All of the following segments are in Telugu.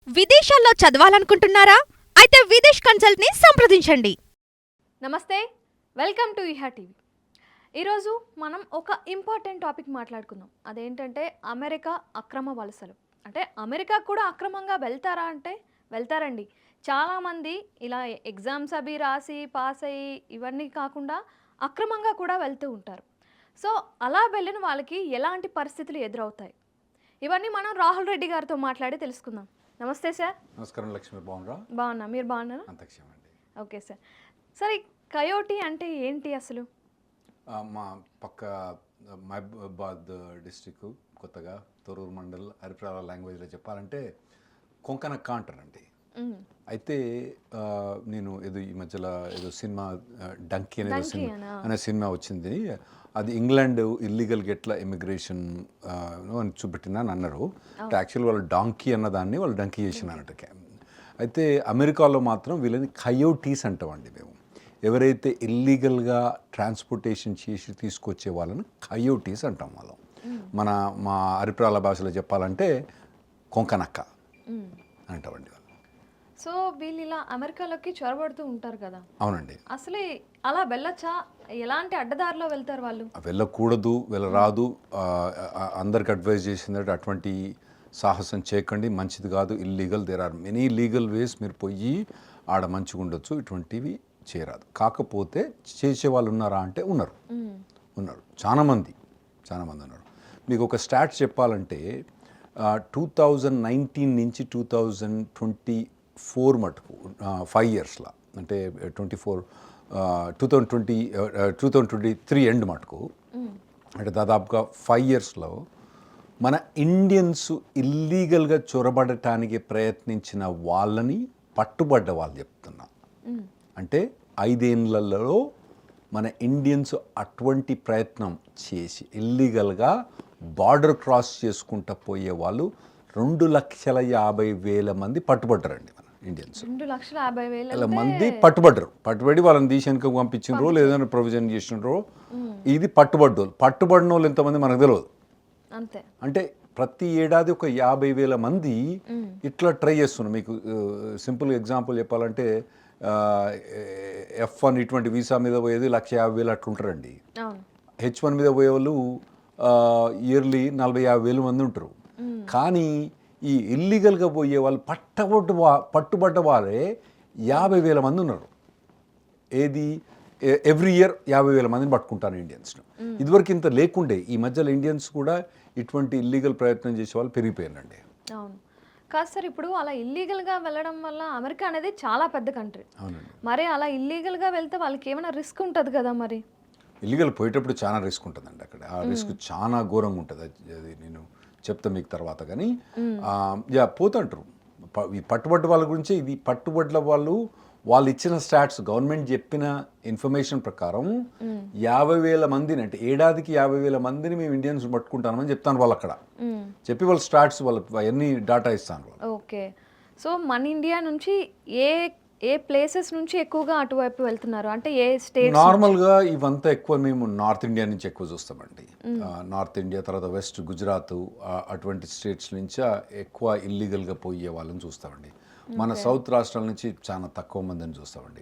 విదేశాల్లో చదవాలనుకుంటున్నారా? అయితే విదేశ్ కన్సల్ట్‌ని సంప్రదించండి. నమస్తే, వెల్కమ్ టు ఇహా టీవీ. ఈరోజు మనం ఒక ఇంపార్టెంట్ టాపిక్ మాట్లాడుకుందాం. అదేంటంటే అమెరికా అక్రమ వలసలు. అంటే అమెరికా కూడా అక్రమంగా వెళ్తారా అంటే వెళ్తారండి. చాలామంది ఇలా ఎగ్జామ్స్ అవి రాసి పాస్ అయ్యి ఇవన్నీ కాకుండా అక్రమంగా కూడా వెళ్తూ ఉంటారు. సో అలా వెళ్ళిన వాళ్ళకి ఎలాంటి పరిస్థితులు ఎదురవుతాయి? ఇవన్నీ మనం రాహుల్ రెడ్డి గారితో మాట్లాడి తెలుసుకుందాం. నమస్తే సార్. నమస్కారం లక్ష్మి, బాగున్నారా? బాగున్నా, మీరు బాగున్నారా? అంతక్షమండి. Okay sir. సరే, కయోటి అంటే ఏంటి అసలు? మా పక్క మహబూబాద్ డిస్టిక్ కొత్తగా తొర్రూరు మండల్ హరిప్రాల లాంగ్వేజ్లో చెప్పాలంటే కొంకనక్క అంటారండి. అయితే నేను ఈ మధ్యలో సినిమా డంకీ అనే సినిమా వచ్చింది. అది ఇంగ్లాండ్ ఇల్లీగల్ గెట్ల ఇమిగ్రేషన్ అని చూపెట్టిన అని అన్నారు. యాక్చువల్ వాళ్ళు డాంకీ అన్నదాన్ని వాళ్ళు డంకీ చేసినారట. అయితే అమెరికాలో మాత్రం వీళ్ళని కయోటీస్ అంటామండి మేము. ఎవరైతే ఇల్లీగల్గా ట్రాన్స్పోర్టేషన్ చేసి తీసుకొచ్చే వాళ్ళని కయోటీస్ అంటాం వాళ్ళం. మా అరిప్రాల భాషలో చెప్పాలంటే కొంకనక్క అంటామండి వాళ్ళు. సో వీళ్ళు ఇలా అమెరికాలోకి చొరబడుతూ ఉంటారు కదా. అవునండి. అసలు అలా వెళ్ళొచ్చా? ఎలాంటి అడ్డదారిలో వెళ్తారు వాళ్ళు? వెళ్ళకూడదు, వెళ్ళరాదు. అందరికి అడ్వైజ్ చేసిందంటే అటువంటి సాహసం చేయకండి, మంచిది కాదు, illegal. There are many legal ways. మీరు పోయి ఆడ మంచిగా ఉండొచ్చు, ఇటువంటివి చేయరాదు. కాకపోతే చేసే వాళ్ళు ఉన్నారా అంటే ఉన్నారు. చాలామంది ఉన్నారు. మీకు ఒక స్టాట్స్ చెప్పాలంటే 2019 నుంచి 2024 మటుకు 5 ఇయర్స్లో, అంటే 2023 ఎండ్ మటుకు, అంటే దాదాపుగా 5 ఇయర్స్లో మన ఇండియన్స్ ఇల్లీగల్గా చొరబడటానికి ప్రయత్నించిన వాళ్ళని పట్టుబడ్డ వాళ్ళు చెప్తున్నా. అంటే 5 ఏళ్లలో మన ఇండియన్స్ అటువంటి ప్రయత్నం చేసి ఇల్లీగల్గా బార్డర్ క్రాస్ చేసుకుంటూ పోయే వాళ్ళు 2,50,000 మంది పట్టుబడ్డారండి. మన ఇండియన్స్ 2,50,000 మంది పట్టుబడి వాళ్ళని దేశానికి పంపించినరో లేదని ప్రొవిజన్ చేసినారో. ఇది పట్టుబడిన వాళ్ళు ఎంతమంది మనకు తెలియదు. అంతే. అంటే ప్రతి ఏడాది ఒక 50,000 మంది ఇట్లా ట్రై చేస్తున్నారు. మీకు సింపుల్ ఎగ్జాంపుల్ చెప్పాలంటే F1 ఇటువంటి వీసా మీద పోయేది 1,50,000 అట్లుంటారండి. H1 మీద పోయే వాళ్ళు ఇయర్లీ 40,000-50,000 మంది ఉంటారు. కానీ ఈ ఇల్లీగల్గా పోయే వాళ్ళు పట్టుబడ్డ వాళ్ళే 50,000 మంది ఉన్నారు. ఏది ఎవ్రీ ఇయర్ 50,000 మందిని పట్టుకుంటాను ఇండియన్స్ను. ఇదివరకు ఇంత లేకుండే. ఈ మధ్యలో ఇండియన్స్ కూడా ఇటువంటి ఇల్లీగల్ ప్రయత్నం చేసే వాళ్ళు పెరిగిపోయారండి. అవును. కాదు సార్, ఇప్పుడు అలా ఇల్లీగల్గా వెళ్ళడం వల్ల అమెరికా అనేది చాలా పెద్ద కంట్రీ. అవునండి. మరి అలా ఇల్లీగల్గా వెళ్తే వాళ్ళకి ఏమైనా రిస్క్ ఉంటుంది కదా? మరి ఇల్లీగల్ పోయేటప్పుడు చాలా రిస్క్ ఉంటుందండి. అక్కడ ఆ రిస్క్ చాలా ఘోరంగా ఉంటుంది. అది నేను చెప్తా మీకు తర్వాత. కానీ పోతుంటారు. ఈ పట్టుబడ్డ వాళ్ళ గురించి, ఇది పట్టుబడ్డ వాళ్ళు ఇచ్చిన స్టాట్స్, గవర్నమెంట్ చెప్పిన ఇన్ఫర్మేషన్ ప్రకారం 50,000 మందిని, అంటే ఏడాదికి 50,000 మందిని మేము ఇండియన్స్ పట్టుకుంటామని చెప్తాను వాళ్ళు. అక్కడ చెప్పి వాళ్ళ స్టాట్స్, వాళ్ళు అవన్నీ డాటా ఇస్తాను వాళ్ళు. ఓకే. సో మన ఇండియా నుంచి ఏ ప్లేసెస్ నుంచి ఎక్కువగా అటువైపు వెళ్తున్నారు? అంటే ఏ స్టేట్? నార్మల్గా ఇవంతా ఎక్కువ మేము నార్త్ ఇండియా నుంచి ఎక్కువ చూస్తామండి. నార్త్ ఇండియా, తర్వాత వెస్ట్ గుజరాత్, అటువంటి స్టేట్స్ నుంచి ఎక్కువ ఇల్లీగల్గా పోయే వాళ్ళని చూస్తామండి. మన సౌత్ రాష్ట్రాల నుంచి చాలా తక్కువ మందిని చూస్తామండి.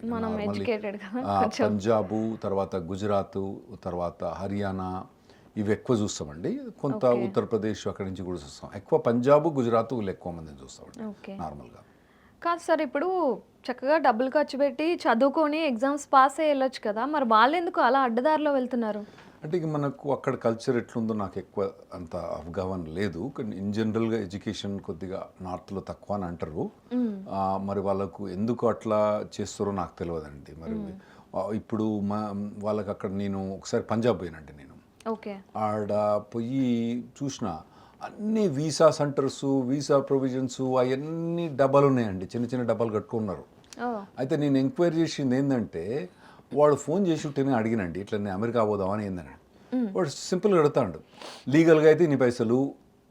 పంజాబు, తర్వాత గుజరాత్, తర్వాత హర్యానా, ఇవి ఎక్కువ చూస్తామండి. కొంత ఉత్తరప్రదేశ్ అక్కడి నుంచి కూడా చూస్తాం. ఎక్కువ పంజాబ్, గుజరాత్ వీళ్ళు ఎక్కువ మందిని చూస్తామండి నార్మల్గా. కాదు సార్, ఇప్పుడు చక్కగా డబ్బులు ఖర్చు పెట్టి చదువుకొని ఎగ్జామ్స్ పాస్ అయ్యి వెళ్ళొచ్చు కదా, మరి వాళ్ళు ఎందుకు అలా అడ్డదారిలో వెళ్తున్నారు? అంటే ఇక మనకు అక్కడ కల్చర్ ఎట్లుందో నాకు ఎక్కువ అంత అవగాహన లేదు. కానీ ఇన్ జనరల్గా ఎడ్యుకేషన్ కొద్దిగా నార్త్లో తక్కువ అని అంటారు. మరి వాళ్ళకు ఎందుకు అట్లా చేస్తారో నాకు తెలియదండి. మరి ఇప్పుడు వాళ్ళకి అక్కడ, నేను ఒకసారి పంజాబ్ పోయినండి. నేను ఆడ పోయి చూసిన అన్ని వీసా సెంటర్స్, వీసా ప్రొవిజన్స్ అవన్నీ డబ్బాలు ఉన్నాయండి. చిన్న చిన్న డబ్బాలు కట్టుకున్నారు. అయితే నేను ఎంక్వైరీ చేసింది ఏంటంటే, వాడు ఫోన్ చేసి ఉంటేనే అడిగినండి, ఇట్లా నేను అమెరికా పోదామని ఏందని. వాడు సింపుల్గా అడుగుతాడు, లీగల్గా అయితే ఇన్ని పైసలు,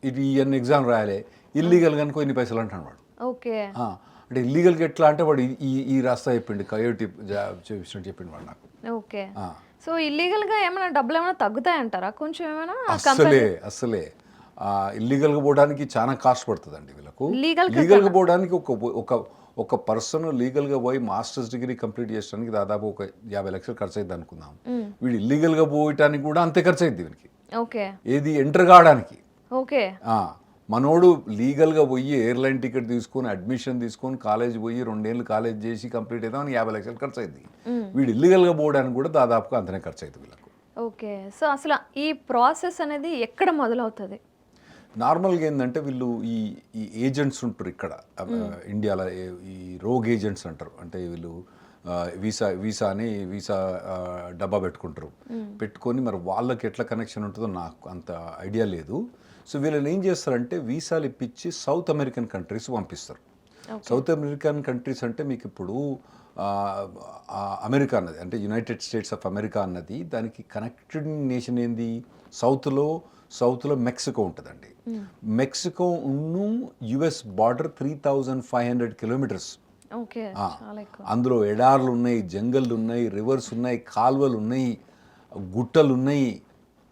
ఇది ఇవన్నీ ఎగ్జామ్ రాయాలి, ఇల్లీగల్గా అనుకో ఇన్ని పైసలు అంటాడు వాడు. అంటే ఇల్లీగల్గా ఎట్లా అంటే వాడు ఈ రాస్తా చెప్పిండు, కయోటి చూపించినట్టు చెప్పిండు వాడు నాకు. ఓకే. సో ఇల్లీగల్గా ఏమైనా డబ్బులు ఏమైనా తగ్గుతాయంటారా కొంచెం? ఏమైనా అసలే ఇల్లీగల్గా పోవడానికి చాలా కాస్ట్ పడుతుందండి వీళ్ళకు. Legal లీగల్గా పోవడానికి ఒక ఒక పర్సన్ లీగల్గా పోయి మాస్టర్స్ డిగ్రీ కంప్లీట్ చేయడానికి దాదాపు ఒక 50 లక్షలు ఖర్చు అయింది అనుకుందాం. వీడు ఇల్లీగల్గా పోయటానికి కూడా అంతే ఖర్చు అయింది వీనికి. ఓకే ఏది ఎంటర్ కావడానికి. ఓకే మనోడు లీగల్గా పోయి ఎయిర్లైన్ టికెట్ తీసుకొని అడ్మిషన్ తీసుకొని కాలేజ్ పోయి 2 ఏళ్ళు కాలేజ్ చేసి కంప్లీట్ అవుతామని 50 లక్షలు ఖర్చు అయింది. వీడు ఇల్లీగల్గా పోవడానికి కూడా దాదాపుగా అంతనే ఖర్చు అవుతుంది వీళ్ళకు. ఓకే సో అసలు ఈ ప్రాసెస్ అనేది ఎక్కడ మొదలవుతుంది? నార్మల్గా ఏంటంటే వీళ్ళు ఈ ఈ ఏజెంట్స్ ఉంటారు ఇక్కడ ఇండియాలో, ఈ రోగ్ ఏజెంట్స్ అంటారు. అంటే వీళ్ళు వీసా డబ్బా పెట్టుకొని మరి వాళ్ళకి ఎట్లా కనెక్షన్ ఉంటుందో నాకు అంత ఐడియా లేదు. సో వీళ్ళని ఏం చేస్తారంటే వీసాలు ఇప్పించి సౌత్ అమెరికన్ కంట్రీస్ పంపిస్తారు. సౌత్ అమెరికన్ కంట్రీస్ అంటే మీకు ఇప్పుడు అమెరికా అన్నది అంటే యునైటెడ్ స్టేట్స్ ఆఫ్ అమెరికా అన్నది దానికి కనెక్టెడ్ నేషన్ ఏంది, సౌత్లో మెక్సికో ఉంటుందండి. మెక్సికో ఉన్ను యుఎస్ బార్డర్ 3500 కిలోమీటర్స్. అందులో ఎడార్లు ఉన్నాయి, జంగళ్ళు ఉన్నాయి, రివర్స్ ఉన్నాయి, కాలువలు ఉన్నాయి, గుట్టలు ఉన్నాయి,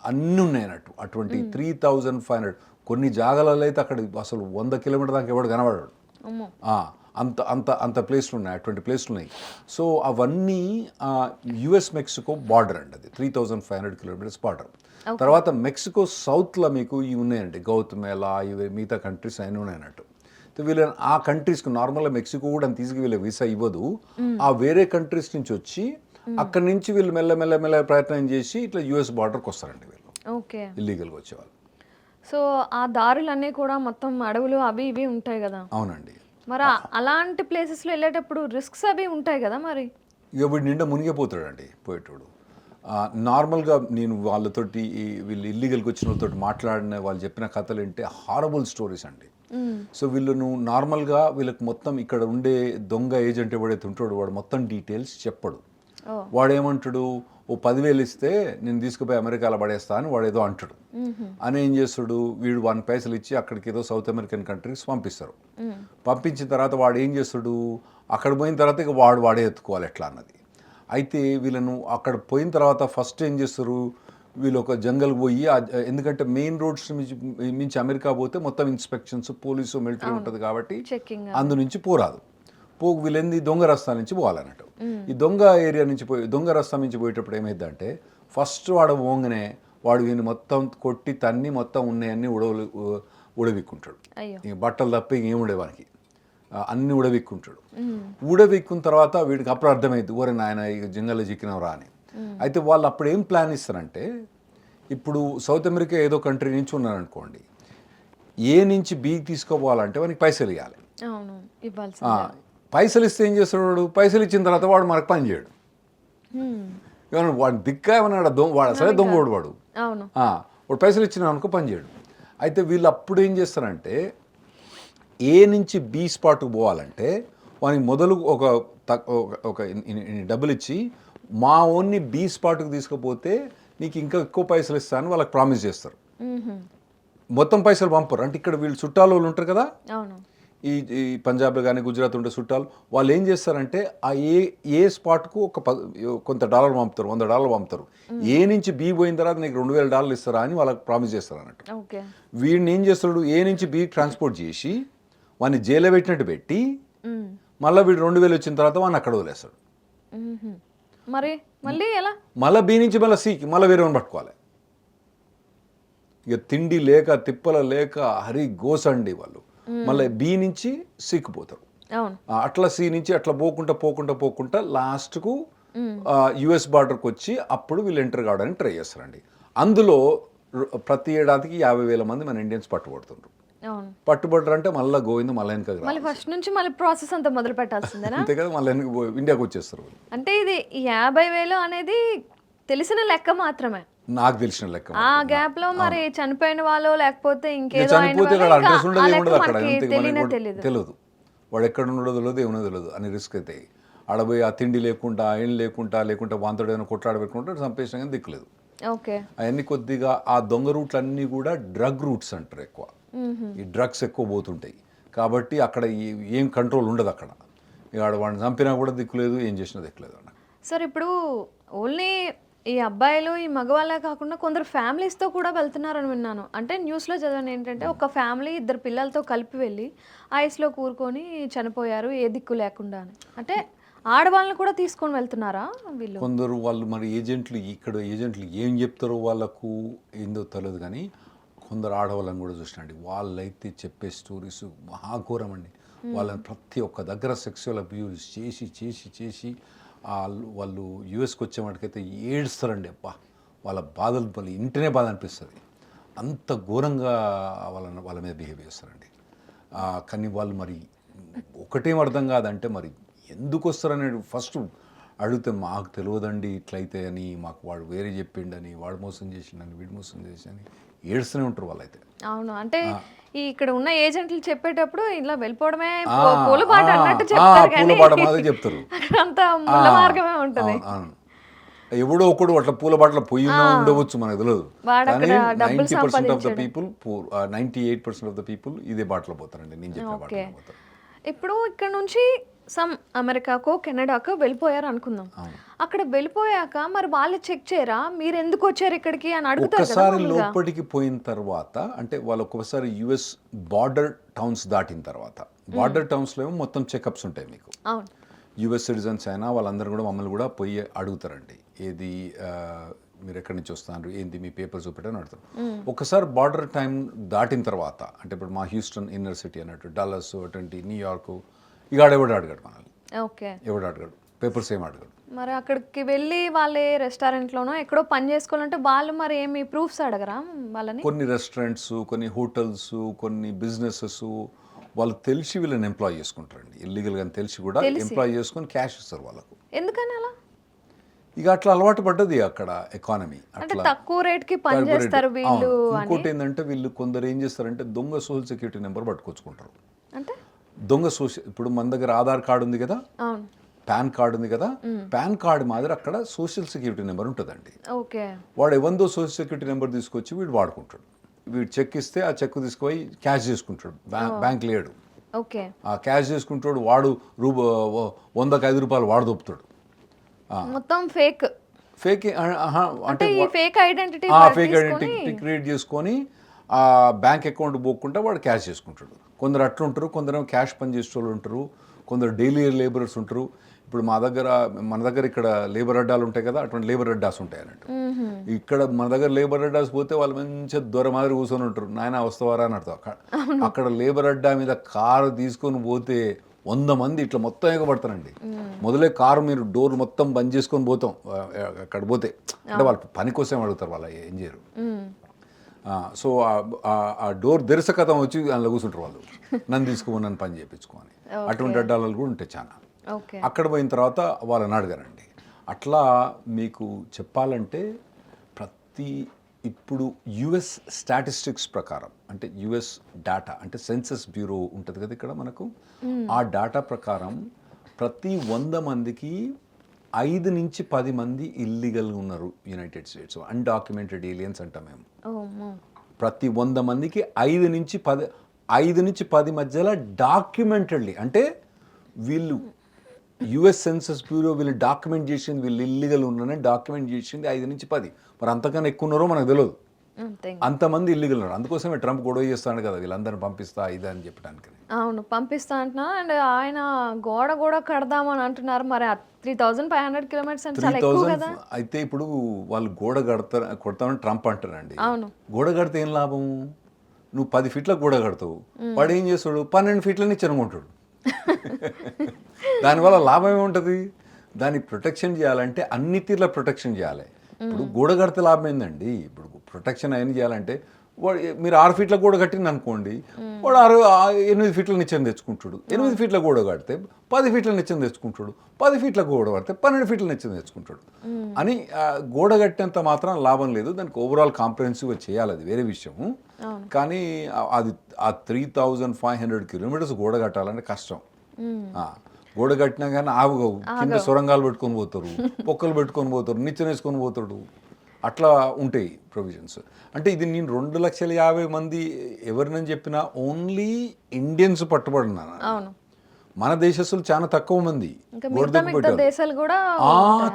అన్నీ ఉన్నాయి అన్నట్టు. అటువంటి 3500 కొన్ని జాగాలలో అయితే అక్కడ అసలు 100 కిలోమీటర్ దాకా ఎవడు కనబడాడు. అంత అంత అంత ప్లేస్లు ఉన్నాయి, అటువంటి ప్లేస్లు ఉన్నాయి. సో అవన్నీ యుఎస్ మెక్సికో బార్డర్ అండి, అది 3500 కిలోమీటర్స్ బార్డర్. తర్వాత మెక్సికో సౌత్లో మీకు ఇవి ఉన్నాయండి, గౌతమేలా ఇవి మిగతా కంట్రీస్ అయినా ఉన్నాయి అన్నట్టు. వీళ్ళని ఆ కంట్రీస్కి నార్మల్గా మెక్సికో కూడా తీసుకువెళ్ళే వీసా ఇవ్వదు. ఆ వేరే కంట్రీస్ నుంచి వచ్చి అక్కడి నుంచి వీళ్ళు మెల్ల ప్రయత్నం చేసి ఇట్లా యుఎస్ బార్డర్కి వస్తారండి వీళ్ళు. ఓకే ఇల్లీగల్గా వచ్చేవాళ్ళు. సో ఆ దారులన్నీ కూడా మొత్తం అడవులు అవి ఇవి ఉంటాయి కదా. అవునండి. మరి అలాంటి ప్లేసెస్లో వెళ్ళేటప్పుడు రిస్క్స్ అవి ఉంటాయి కదా మరి. ఇక వీడు నిండా మునిగిపోతాడండి పోయేటోడు. నార్మల్గా నేను వాళ్ళతోటి వీళ్ళు ఇల్లీగల్కి వచ్చిన వాళ్ళతో మాట్లాడిన వాళ్ళు చెప్పిన కథలు ఏంటి హారబుల్ స్టోరీస్ అండి. సో వీళ్ళను నార్మల్గా వీళ్ళకి మొత్తం ఇక్కడ ఉండే దొంగ ఏజెంట్ ఎవడైతే ఉంటాడో వాడు మొత్తం డీటెయిల్స్ చెప్పడు. వాడేమంటాడు, ఓ 10,000 ఇస్తే నేను తీసుకుపోయి అమెరికాలో పడేస్తా అని వాడు ఏదో అంటాడు. అని ఏం చేస్తాడు, వీడు 1 పైసలు ఇచ్చి అక్కడికి ఏదో సౌత్ అమెరికన్ కంట్రీస్ పంపిస్తారు. పంపించిన తర్వాత వాడు ఏం చేస్తాడు, అక్కడ పోయిన తర్వాత ఇక వాడే ఎత్తుకోవాలి ఎట్లా అన్నది. అయితే వీళ్ళను అక్కడ పోయిన తర్వాత ఫస్ట్ ఏం చేస్తారు, వీళ్ళు ఒక జంగల్ పోయి ఎందుకంటే మెయిన్ రోడ్స్ మించి అమెరికా పోతే మొత్తం ఇన్స్పెక్షన్స్, పోలీసు, మిలిటరీ ఉంటుంది కాబట్టి అందు నుంచి పోరాదు. వీళ్ళేంది దొంగ రస్తా నుంచి పోవాలన్నట్టు. ఈ దొంగ ఏరియా నుంచి దొంగ రస్తా నుంచి పోయేటప్పుడు ఏమైందంటే ఫస్ట్ వాడు పోగానే వాడు వీని మొత్తం కొట్టి తన్ని మొత్తం ఉన్నాయన్నీ ఉడవిక్కుంటాడు. ఇంక బట్టలు తప్ప ఇంకేం ఉండేవానికి అన్ని ఉడవిక్కుంటాడు. ఉడవిక్కున్న తర్వాత వీడికి అప్పుడు అర్థమైంది, ఊరే నాయన ఇక జంగల్లో చిక్కినవరా అని. అయితే వాళ్ళు అప్పుడు ఏం ప్లాన్ ఇస్తారంటే, ఇప్పుడు సౌత్ అమెరికా ఏదో కంట్రీ నుంచి ఉన్నారనుకోండి, ఏ నుంచి బి తీసుకోపోవాలంటే వానికి పైసలు ఇవ్వాలి. పైసలు ఇస్తే ఏం చేస్తాడు వాడు, పైసలు ఇచ్చిన తర్వాత వాడు మనకు పని చేయడు. ఏమన్నా వాడు దిక్కా ఏమన్నా వాడు అసలే దొంగోడు వాడు పైసలు ఇచ్చిన అనుకో పని చేయడు. అయితే వీళ్ళు అప్పుడు ఏం చేస్తారంటే ఏ నుంచి బి స్పాట్కి పోవాలంటే వానికి మొదలు ఒక డబ్బులు ఇచ్చి మా ఓన్ని బి స్పాట్కి తీసుకుపోతే నీకు ఇంకా ఎక్కువ పైసలు ఇస్తానని వాళ్ళకి ప్రామిస్ చేస్తారు. మొత్తం పైసలు పంపరు. అంటే ఇక్కడ వీళ్ళు చుట్టాలు వాళ్ళు ఉంటారు కదా, ఈ పంజాబ్లో కానీ గుజరాత్ ఉండే చుట్టాలు, వాళ్ళు ఏం చేస్తారంటే ఆ ఏ స్పాట్కు కొంత $1 పంపుతారు, $100 పంపుతారు. ఏ నుంచి బి పోయిన తర్వాత నీకు $2,000 ఇస్తారా అని వాళ్ళకి ప్రామిస్ చేస్తారు అన్నట్టు. వీడిని ఏం చేస్తాడు, ఏ నుంచి బి ట్రాన్స్పోర్ట్ చేసి వాడిని జైల్లో పెట్టినట్టు పెట్టి మళ్ళీ వీడు 2,000 వచ్చిన తర్వాత వాడిని అక్కడ వదిలేస్తాడు. మళ్ళీ బి నుంచి మళ్ళీ సికి మళ్ళీ వేరే వాడిని పట్టుకోవాలి. ఇక తిండి లేక తిప్పల లేక హరి గోసండి వాళ్ళు. మళ్ళీ బి నుంచి సికి పోతారు. అట్లా సి నుంచి అట్లా పోకుండా లాస్ట్కు యుఎస్ బార్డర్కి వచ్చి అప్పుడు వీళ్ళు ఎంటర్ కావడానికి ట్రై చేస్తారండి. అందులో ప్రతి ఏడాదికి 50,000 మంది మన ఇండియన్స్ పట్టుబడుతుండ్రు. పట్టుబడ్డారు అంటే మళ్ళీ గోవింద మళ్ళీ ఫస్ట్ నుంచి మళ్ళీ ప్రాసెస్ అంతా మొదలు పెట్టాల్సిందేనా? అంతే కదా, మళ్ళీ ఇండియాకి వచ్చేస్తారు. అంటే ఇది 50,000 అనేది తెలిసిన లెక్క మాత్రమే, నాకు తెలిసిన లెక్క. ఆ గ్యాప్ లో మరి చనిపోయిన వాళ్ళు లేకపోతే ఇంకేదో చనిపోతే తెలియదు, వాడు ఎక్కడ ఉండదో తెలియదు, ఏమో తెలియదు అని రిస్క్ అయితే ఆడపోయి ఆ తిండి లేకుండా ఏం లేకుండా వాంతడు ఏమైనా కొట్లాడ పెట్టుకుంటే చంపేసిన కానీ దిక్కులేదు. అవన్నీ కొద్దిగా ఆ దొంగ రూట్లు అన్నీ కూడా డ్రగ్ రూట్స్ అంటారు. ఎక్కువ ఈ డ్రగ్స్ ఎక్కువ పోతుంటాయి కాబట్టి అక్కడ ఏం కంట్రోల్ ఉండదు. అక్కడ ఇక వాడిని చంపినా కూడా దిక్కులేదు, ఏం చేసినా దిక్కులేదు. సార్ ఇప్పుడు ఓన్లీ ఈ అబ్బాయిలు ఈ మగవాళ్ళే కాకుండా కొందరు ఫ్యామిలీస్తో కూడా వెళ్తున్నారని విన్నాను. అంటే న్యూస్లో చదివాను ఏంటంటే ఒక ఫ్యామిలీ 2 పిల్లలతో కలిపి వెళ్ళి ఐస్లో కూరుకొని చనిపోయారు ఏ దిక్కు లేకుండా అని. అంటే ఆడవాళ్ళని కూడా తీసుకొని వెళ్తున్నారా వీళ్ళు? కొందరు వాళ్ళు మరి ఏజెంట్లు ఏం చెప్తారో వాళ్ళకు ఏందో తెలియదు, కానీ కొందరు ఆడవాళ్ళని కూడా చూసినండి, వాళ్ళైతే చెప్పే స్టోరీస్ మహాఘోరం అండి. వాళ్ళని ప్రతి ఒక్క దగ్గర సెక్సువల్ అబ్యూస్ చేసి వాళ్ళు యూఎస్కి వచ్చే వాటికైతే ఏడుస్తారండి. అబ్బా, వాళ్ళ బాధలు వాళ్ళు ఇంటనే బాధ అనిపిస్తుంది. అంత ఘోరంగా వాళ్ళ మీద బిహేవ్ చేస్తారండి. కానీ వాళ్ళు మరి ఒకటేం అర్థం కాదంటే మరి ఎందుకు వస్తారనేది ఫస్ట్ అడిగితే మాకు తెలియదండి ఇట్లయితే అని, మాకు వాడు వేరే చెప్పిండని, వాడు మోసం చేసిండని, వీడు మోసం చేసిండని ఏడుస్తూనే ఉంటారు వాళ్ళైతే. అవును, అంటే ఈ ఇక్కడ ఉన్న ఏజెంట్లు చెప్పేటప్పుడు ఇలా వెళ్ళిపోవడమే పూలపాట అన్నట్టు చెప్తారు, కానీ పూలపాట మాదే చెప్తారు. అంత ముళ్ళ మార్గమే ఉంటుంది. ఎవడో ఒకడు అట్లా పూలబాటలో పొయ్యి ఉండవచ్చు, మనకు తెలియదు. కానీ 90% of the people 98% of the people ఇదే బాటలో పోతారండి, నేను చెప్పే బాటలో పోతారు. ఇప్పుడు ఇక్కడ నుంచి అమెరికాకో కెనడాకో వెళ్ళిపోయారు అనుకుందాం. అక్కడ వెళ్ళిపోయాక మరి వాళ్ళు చెక్ చేయరా మీరు ఎందుకు వచ్చారు ఇక్కడికి అని అడుగుతారు కదా. ఒక్కసారి లోపలికి పోయిన తర్వాత, అంటే వాళ్ళు ఒక్కొక్కసారి యుఎస్ బార్డర్ టౌన్స్ దాటిన తర్వాత, బార్డర్ టౌన్స్లో ఏమో మొత్తం చెకప్స్ ఉంటాయి మీకు. అవును, యుఎస్ సిటిజన్స్ అయినా వాళ్ళందరూ కూడా మమ్మల్ని కూడా పోయి అడుగుతారండి, ఏది మీరు ఎక్కడి నుంచి వస్తున్నారు, ఏంది మీ పేపర్ చూపెట్టని అడుగుతారు. ఒకసారి బార్డర్ టైం దాటిన తర్వాత, అంటే ఇప్పుడు మా హ్యూస్టన్ ఇన్నర్ సిటీ అన్నట్టు, డల్లస్ అటువంటి న్యూయార్క్, ఇక ఎవడు అడగడు మనల్ని. ఓకే, ఎవడు అడగడు, పేపర్స్ ఏం అడగడు. మరి అక్కడికి వెళ్ళి వాళ్ళే రెస్టారెంట్లోనో ఎక్కడో పని చేసుకోవాలంటే వాళ్ళు మరి ఏమి ప్రూఫ్స్ అడగరా వాళ్ళని? కొన్ని రెస్టారెంట్స్, కొన్ని హోటల్స్, కొన్ని బిజినెసెస్ వాళ్ళు తెలిసి వీళ్ళని ఎంప్లాయ్ చేసుకుంటారండి. ఇల్లీగల్గా తెలిసి కూడా ఎంప్లాయ్ చేసుకొని క్యాష్ ఇస్తారు వాళ్ళకు. ఎందుకని అలా? ఇక అట్లా అలవాటు పడ్డది అక్కడ ఎకానమీ. అట్లా తక్కువ రేట్కి పని చేస్తారు వీళ్ళు. ఇంకోటి ఏంటంటే వీళ్ళు కొందరు ఏం చేస్తారంటే దొంగ సోషల్ సెక్యూరిటీ నెంబర్ పట్టుకొచ్చుకుంటారు. అంటే దొంగ ఇప్పుడు మన దగ్గర ఆధార్ కార్డు ఉంది కదా, అవును, పాన్ కార్డు ఉంది కదా, పాన్ కార్డు మాదిరి అక్కడ సోషల్ సెక్యూరిటీ నెంబర్ ఉంటుందండి. ఓకే, వాడు ఎవందో సోషల్ సెక్యూరిటీ నెంబర్ తీసుకొచ్చి వీడు వాడుకుంటాడు. వీడు చెక్ ఇస్తే ఆ చెక్ తీసుకుపోయి క్యాష్ చేసుకుంటాడు, బ్యాంక్ లేడు. ఓకే, ఆ క్యాష్ చేసుకుంటాడు, వాడు 100కి 5 రూపాయలు వాడు దొప్పుతాడు. మొత్తం ఫేక్ అంటే ఫేక్ ఐడెంటిటీ క్రియేట్ చేసుకొని ఆ బ్యాంక్ అకౌంట్ పోకుండా వాడు క్యాష్ చేసుకుంటాడు. కొందరు అట్లుంటారు, కొందరు క్యాష్ పని చేసే వాళ్ళు ఉంటారు, కొందరు డైలీ లేబరర్స్ ఉంటారు. ఇప్పుడు మన దగ్గర ఇక్కడ లేబర్ అడ్డాలు ఉంటాయి కదా, అటువంటి లేబర్ అడ్డాస్ ఉంటాయి అన్నట్టు. ఇక్కడ మన దగ్గర లేబర్ అడ్డాస్ పోతే వాళ్ళు మంచిగా దూరం మాదిరి కూర్చొని ఉంటారు, నాయన వస్తావారా అని అర్థం. అక్కడ లేబర్ అడ్డా మీద కారు తీసుకొని పోతే 100 మంది ఇట్లా మొత్తం ఎగబడతారండి. మొదలే కారు మీరు డోర్ మొత్తం బంద్ చేసుకొని పోతాం అక్కడ పోతే, అంటే వాళ్ళ పని కోసం అడుగుతారు, వాళ్ళ ఏం చేయరు. సో ఆ డోర్ తెరసకథం వచ్చి అందులో కూర్చుంటారు వాళ్ళు, నన్ను తీసుకో నన్ను పని చేయించుకోని. అటువంటి అడ్డాలు కూడా ఉంటాయి చాలా. అక్కడ పోయిన తర్వాత వాళ్ళని అడగారండి. అట్లా మీకు చెప్పాలంటే ఇప్పుడు యుఎస్ స్టాటిస్టిక్స్ ప్రకారం, అంటే యుఎస్ డేటా, అంటే సెన్సస్ బ్యూరో ఉంటుంది కదా ఇక్కడ మనకు, ఆ డేటా ప్రకారం ప్రతి 100 మందికి 5 నుంచి 10 మంది ఇల్లీగల్గా ఉన్నారు యునైటెడ్ స్టేట్స్. అన్డాక్యుమెంటెడ్ ఏలియన్స్ అంటాం మేము. ప్రతి 100 మందికి 5 నుంచి 10 మధ్యలో డాక్యుమెంటెడ్లీ, అంటే వీళ్ళు యుఎస్ సెన్సస్ బ్యూరో వీళ్ళు డాక్యుమెంట్ చేసింది, వీళ్ళు ఇల్లీగల్ ఉన్నారని డాక్యుమెంట్ చేసింది 5 నుంచి 10. మరి అంతకన్నా ఎక్కువ ఉన్నారో మనకు తెలియదు. అంతమంది ఇల్లీగల్ ఉన్నారు. అందుకోసమే ట్రంప్ గొడవ చేస్తాడు కదా, వీళ్ళందరినీ పంపిస్తా ఇది అని చెప్పడానికి. అవును, పంపిస్తా అంటున్నా. అండ్ ఆయన గోడ కడదామని అంటున్నారు. మరి 3500 కిలోమీటర్స్ అంటే చాలా ఎక్కువ కదా. అయితే ఇప్పుడు వాళ్ళు గోడ కొడతామని ట్రంప్ అంటారండి. అవును, గోడ కడితే ఏం లాభం? నువ్వు 10 ఫీట్ల గోడ కడతావు, వాడు ఏం చేస్తాడు 12 ఫీట్లని చెనుకుంటాడు. దానివల్ల లాభం ఏముంటుంది? దాన్ని ప్రొటెక్షన్ చేయాలంటే అన్ని తీర్ల ప్రొటెక్షన్ చేయాలి. ఇప్పుడు గోడ కడితే లాభం ఏందండి? ఇప్పుడు ప్రొటెక్షన్ అయిన చేయాలంటే వాడు మీరు 6 ఫీట్ల గోడ కట్టింది అనుకోండి, వాడు 8 ఫీట్ల నిచ్చెన తెచ్చుకుంటాడు. 8 ఫీట్ల గోడ కడితే 10 ఫీట్ల నిచ్చెన తెచ్చుకుంటాడు. 10 ఫీట్ల గోడ కడితే 12 ఫీట్ల నిచ్చెన తెచ్చుకుంటాడు. అని గోడ కట్టేంత మాత్రం లాభం లేదు. దానికి ఓవరాల్ కాంప్రహెన్సివ్గా చేయాలి, అది వేరే విషయం. కానీ అది 3500 కిలోమీటర్స్ గోడ కట్టాలంటే కష్టం. గోడ కట్టినా కానీ ఆవుగవు, కింద సొరంగాలు పెట్టుకొని పోతారు, పొక్కలు పెట్టుకొని పోతారు, నిచ్చెన వేసుకొని పోతాడు. అట్లా ఉంటాయి ప్రొవిజన్స్. అంటే ఇది నేను 2,50,000 మంది ఎవరినని చెప్పినా ఓన్లీ ఇండియన్స్ పట్టుబడినాను. మన దేశస్తులు చాలా తక్కువ మంది ఇంకా గోడ మిగతా దుక్కు మిగతా పెట్టారు. దేశాలు కూడా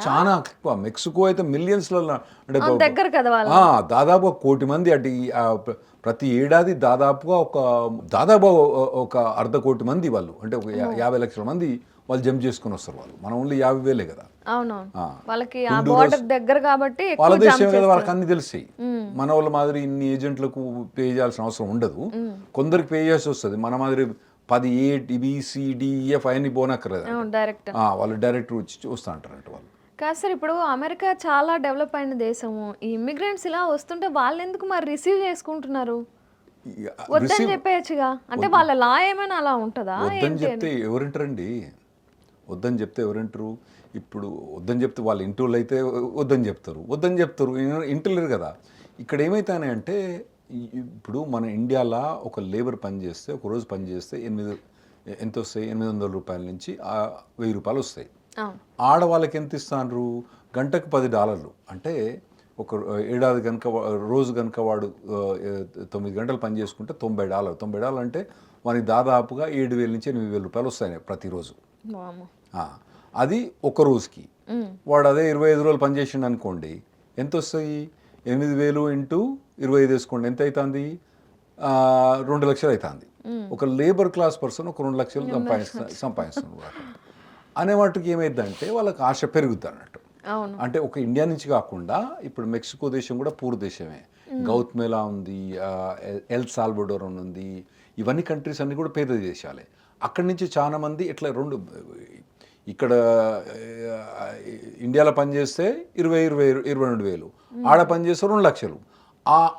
చాలా ఎక్కువ. మెక్సికో అయితే మిలియన్స్లలో అంటే దగ్గర కదా వాళ్ళు. దాదాపు 1 కోటి మంది అటు ప్రతి ఏడాది దాదాపుగా దాదాపు ఒక 1/2 కోటి మంది వాళ్ళు అంటే ఒక 50 లక్షల మంది వాళ్ళు జంప్ చేసుకుని వస్తారు. వాళ్ళు మనం ఓన్లీ 50,000 కదా. అవునవును, ఆ. వాళ్ళకి ఆ బోర్డర్ దగ్గర కాబట్టి ఎక్కువ వాళ్ళ jump దేశం కదా, చేస్తారు. వాళ్ళకి అన్ని తెలిసాయి. మన వాళ్ళ మాదిరి ఇన్ని ఏజెంట్లకు పే చేయాల్సిన అవసరం ఉండదు. కొందరికి పే చేయాల్సి వస్తుంది. మన మాదిరి 10 ABCDEF అవన్నీ పోనక్కర్లేదు. డైరెక్ట్ వాళ్ళు డైరెక్ట్ వచ్చి చూస్తూ అంటారంట వాళ్ళు. కాదు సార్, ఇప్పుడు అమెరికా చాలా డెవలప్ అయిన దేశము. ఈ ఇమిగ్రెంట్స్ ఇలా వస్తుంటే వాళ్ళు ఎందుకు మరి రిసీవ్ చేసుకుంటున్నారు? వద్దని చెప్పేయచ్చుగా. అంటే వాళ్ళ లా ఏమైనా అలా ఉంటుందా? వద్దని చెప్తే ఎవరింటారండి? వద్దని చెప్తే ఎవరింటారు? ఇప్పుడు వద్దని చెప్తే వాళ్ళు ఇంటోళ్ళు అయితే వద్దని చెప్తారు. ఇంటలేరు కదా. ఇక్కడ ఏమవుతాయంటే ఇప్పుడు మన ఇండియాలో ఒక లేబర్ పని చేస్తే, ఒక రోజు పని చేస్తే ఎంత వస్తాయి? 800 రూపాయల నుంచి 1000 రూపాయలు వస్తాయి. ఆడవాళ్ళకి ఎంత ఇస్తారు? గంటకు $10. అంటే ఒక ఏడాది కనుక రోజు కనుక వాడు 9 గంటలు పని చేసుకుంటే $90. $90 అంటే వానికి దాదాపుగా 7,000 నుంచి 8,000 రూపాయలు వస్తాయి ప్రతిరోజు. అది ఒక రోజుకి. వాడు అదే 25 రోజులు పనిచేసిండు అనుకోండి, ఎంత వస్తాయి? 8,000 ఇంటూ 25 వేసుకోండి, ఎంత అవుతుంది? 2 లక్షలు అవుతుంది. ఒక లేబర్ క్లాస్ పర్సన్ ఒక 2 లక్షలు సంపాదిస్తున్నారు అనే వాటికి ఏమైందంటే వాళ్ళకి ఆశ పెరుగుద్ది అన్నట్టు. అంటే ఒక ఇండియా నుంచి కాకుండా ఇప్పుడు మెక్సికో దేశం కూడా పూర్ దేశమే. గౌతమేలా ఉంది, ఎల్ సాల్వడోర్ అని ఉంది. ఇవన్నీ కంట్రీస్ అన్నీ కూడా పేద దేశాలే. అక్కడి నుంచి చాలా మంది ఇట్లా ఇక్కడ ఇండియాలో పనిచేస్తే 22,000 ఆడ పనిచేస్తే 2 లక్షలు.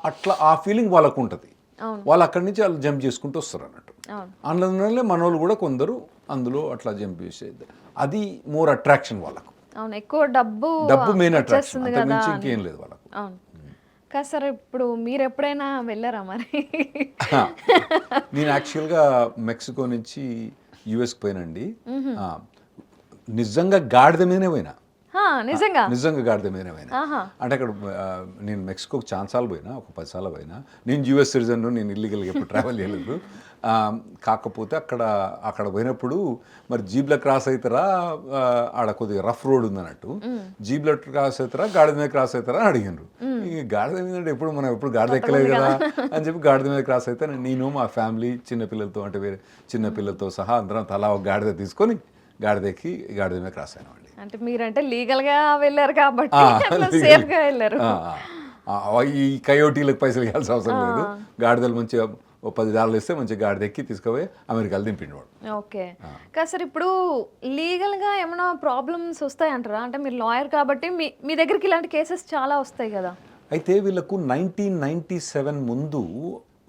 అట్లా ఆ ఫీలింగ్ వాళ్ళకు ఉంటుంది. వాళ్ళు అక్కడి నుంచి వాళ్ళు జంప్ చేసుకుంటూ వస్తారు అన్నట్టు. అందులోనే మన వాళ్ళు కూడా కొందరు అందులో అట్లా జంప్ చేసేది. అది మోర్ అట్రాక్షన్ వాళ్ళకు. ఎక్కువ డబ్బు మెయిన్ అట్రాక్షన్, అంతకుమించి ఇంకేం లేదు వాళ్ళకు. కాదు సార్, ఇప్పుడు మీరు ఎప్పుడైనా వెళ్ళారా మరి? నేను యాక్చువల్గా మెక్సికో నుంచి యుఎస్కి పోయినండి. నిజంగా గాడిద మీదనే పోయినా. నిజంగా గాడిద మీదనే పోయినా. అంటే అక్కడ నేను మెక్సికోకి చాలాసార్లు పోయినా, ఒక 10 సార్లు పోయినా. నేను యుఎస్ సిటిజన్, నేను ఇల్లీగల్గా ఎప్పుడు ట్రావెల్ చేయలేదు. కాకపోతే అక్కడ పోయినప్పుడు మరి జీబ్లో క్రాస్ అవుతారా, ఆడ కొద్దిగా రఫ్ రోడ్ ఉందన్నట్టు. జీబ్లో క్రాస్ అవుతారా, గాడిద మీద క్రాస్ అవుతారా అని అడిగినారు. గాడిద మీద ఎప్పుడు గాడిద ఎక్కలేదు కదా అని చెప్పి గాడిద మీద క్రాస్ అయితే నేను మా ఫ్యామిలీ చిన్నపిల్లలతో, అంటే వేరే చిన్నపిల్లలతో సహా అందరం తలా ఒక గాడిద తీసుకొని గాడిద ఎక్కి గాడిద మీద క్రాస్ అయినామండి. అంటే మీరంటే లీగల్ గా వెళ్ళారు కాబట్టి సేఫ్ గా వెళ్ళారు. ఈ కయోటీలకు పైసలు ఇవ్వాల్సిన అవసరం లేదు. గాడిదలు మంచిగా $10 ఇస్తే మంచిగా గాడిద ఎక్కి తీసుకుపోయి అమెరికాలో దింపిండు వాడు. ఓకే. కాదు సార్, ఇప్పుడు లీగల్ గా ఏమైనా ప్రాబ్లమ్స్ వస్తాయంటారా? అంటే మీరు లాయర్ కాబట్టి మీ దగ్గరికి ఇలాంటి కేసెస్ చాలా వస్తాయి కదా. అయితే వీళ్ళకు 1997 ముందు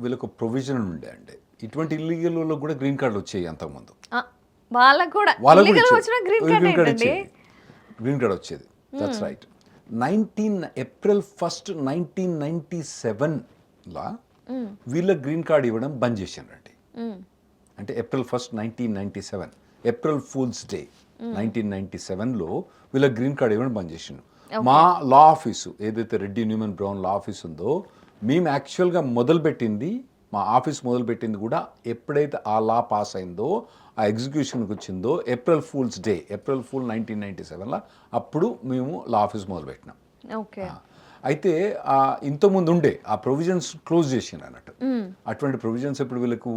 వీళ్ళకు ప్రొవిజన్ ఉండే అండి. ఇటువంటి ఇల్లీగల్ వాళ్ళకు కూడా గ్రీన్ కార్డులు వచ్చాయి అంతకుముందు. వాళ్ళకు కూడా గ్రీన్ కార్డ్ వచ్చేది. That's right. ఏప్రిల్ 1, 1997లా వీళ్ళ గ్రీన్ కార్డ్ ఇవ్వడం బంద్ చేశారండి. అంటే ఏప్రిల్ 1, 1997, ఏప్రిల్ ఫూల్స్ డే 1997లో వీళ్ళ గ్రీన్ కార్డ్ ఇవ్వడం బంద్ చేసిండు. మా లా ఆఫీసు ఏదైతే రెడ్డి న్యూమన్ బ్రౌన్ లా ఆఫీస్ ఉందో, మేము యాక్చువల్గా మా ఆఫీస్ మొదలుపెట్టింది కూడా ఎప్పుడైతే ఆ లా పాస్ అయిందో, ఆ ఎగ్జిక్యూషన్కి వచ్చిందో April fools day, April fool 1997లా అప్పుడు మేము లా ఆఫీస్ మొదలుపెట్టినాం. అయితే ఇంతకుముందు ఉండే ఆ ప్రొవిజన్స్ క్లోజ్ చేసిండు అన్నట్టు. అటువంటి ప్రొవిజన్స్ ఇప్పుడు వీళ్ళకు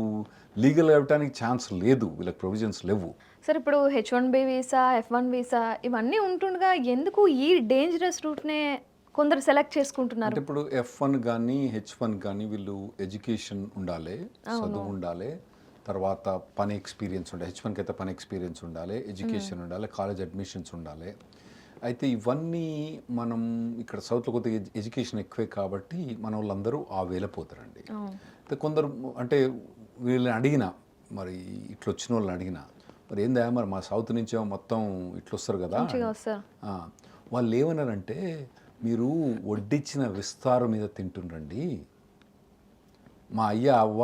లీగల్ అవ్వడానికి ఛాన్స్ లేదు, వీళ్ళకి ప్రొవిజన్స్ లేవు. సార్, ఇప్పుడు H1B వీసా, F1 వీసా ఇవన్నీ ఉంటుండగా ఎందుకు ఈ డేంజరస్ రూట్నే కొందరు సెలెక్ట్ చేసుకుంటున్నారు? అంటే ఇప్పుడు F1 కానీ H1 కానీ వీళ్ళు ఎడ్యుకేషన్ ఉండాలి, చదువు ఉండాలి, తర్వాత పని ఎక్స్పీరియన్స్ ఉండాలి. H1కి అయితే పని ఎక్స్పీరియన్స్ ఉండాలి, ఎడ్యుకేషన్ ఉండాలి, కాలేజ్ అడ్మిషన్స్ ఉండాలి. అయితే ఇవన్నీ మనం ఇక్కడ సౌత్లో కొద్దిగా ఎడ్యుకేషన్ ఎక్కువే కాబట్టి మన వాళ్ళందరూ ఆ వేలపోతారండి. అయితే కొందరు అంటే వీళ్ళని అడిగినా, మరి ఇట్లా వచ్చిన వాళ్ళని అడిగినా, మరి ఏందా మరి మా సౌత్ నుంచి మొత్తం ఇట్లా వస్తారు కదా, వాళ్ళు ఏమన్నారంటే మీరు వడ్డిచ్చిన విస్తారం మీద తింటుండండి, మా అవ్వ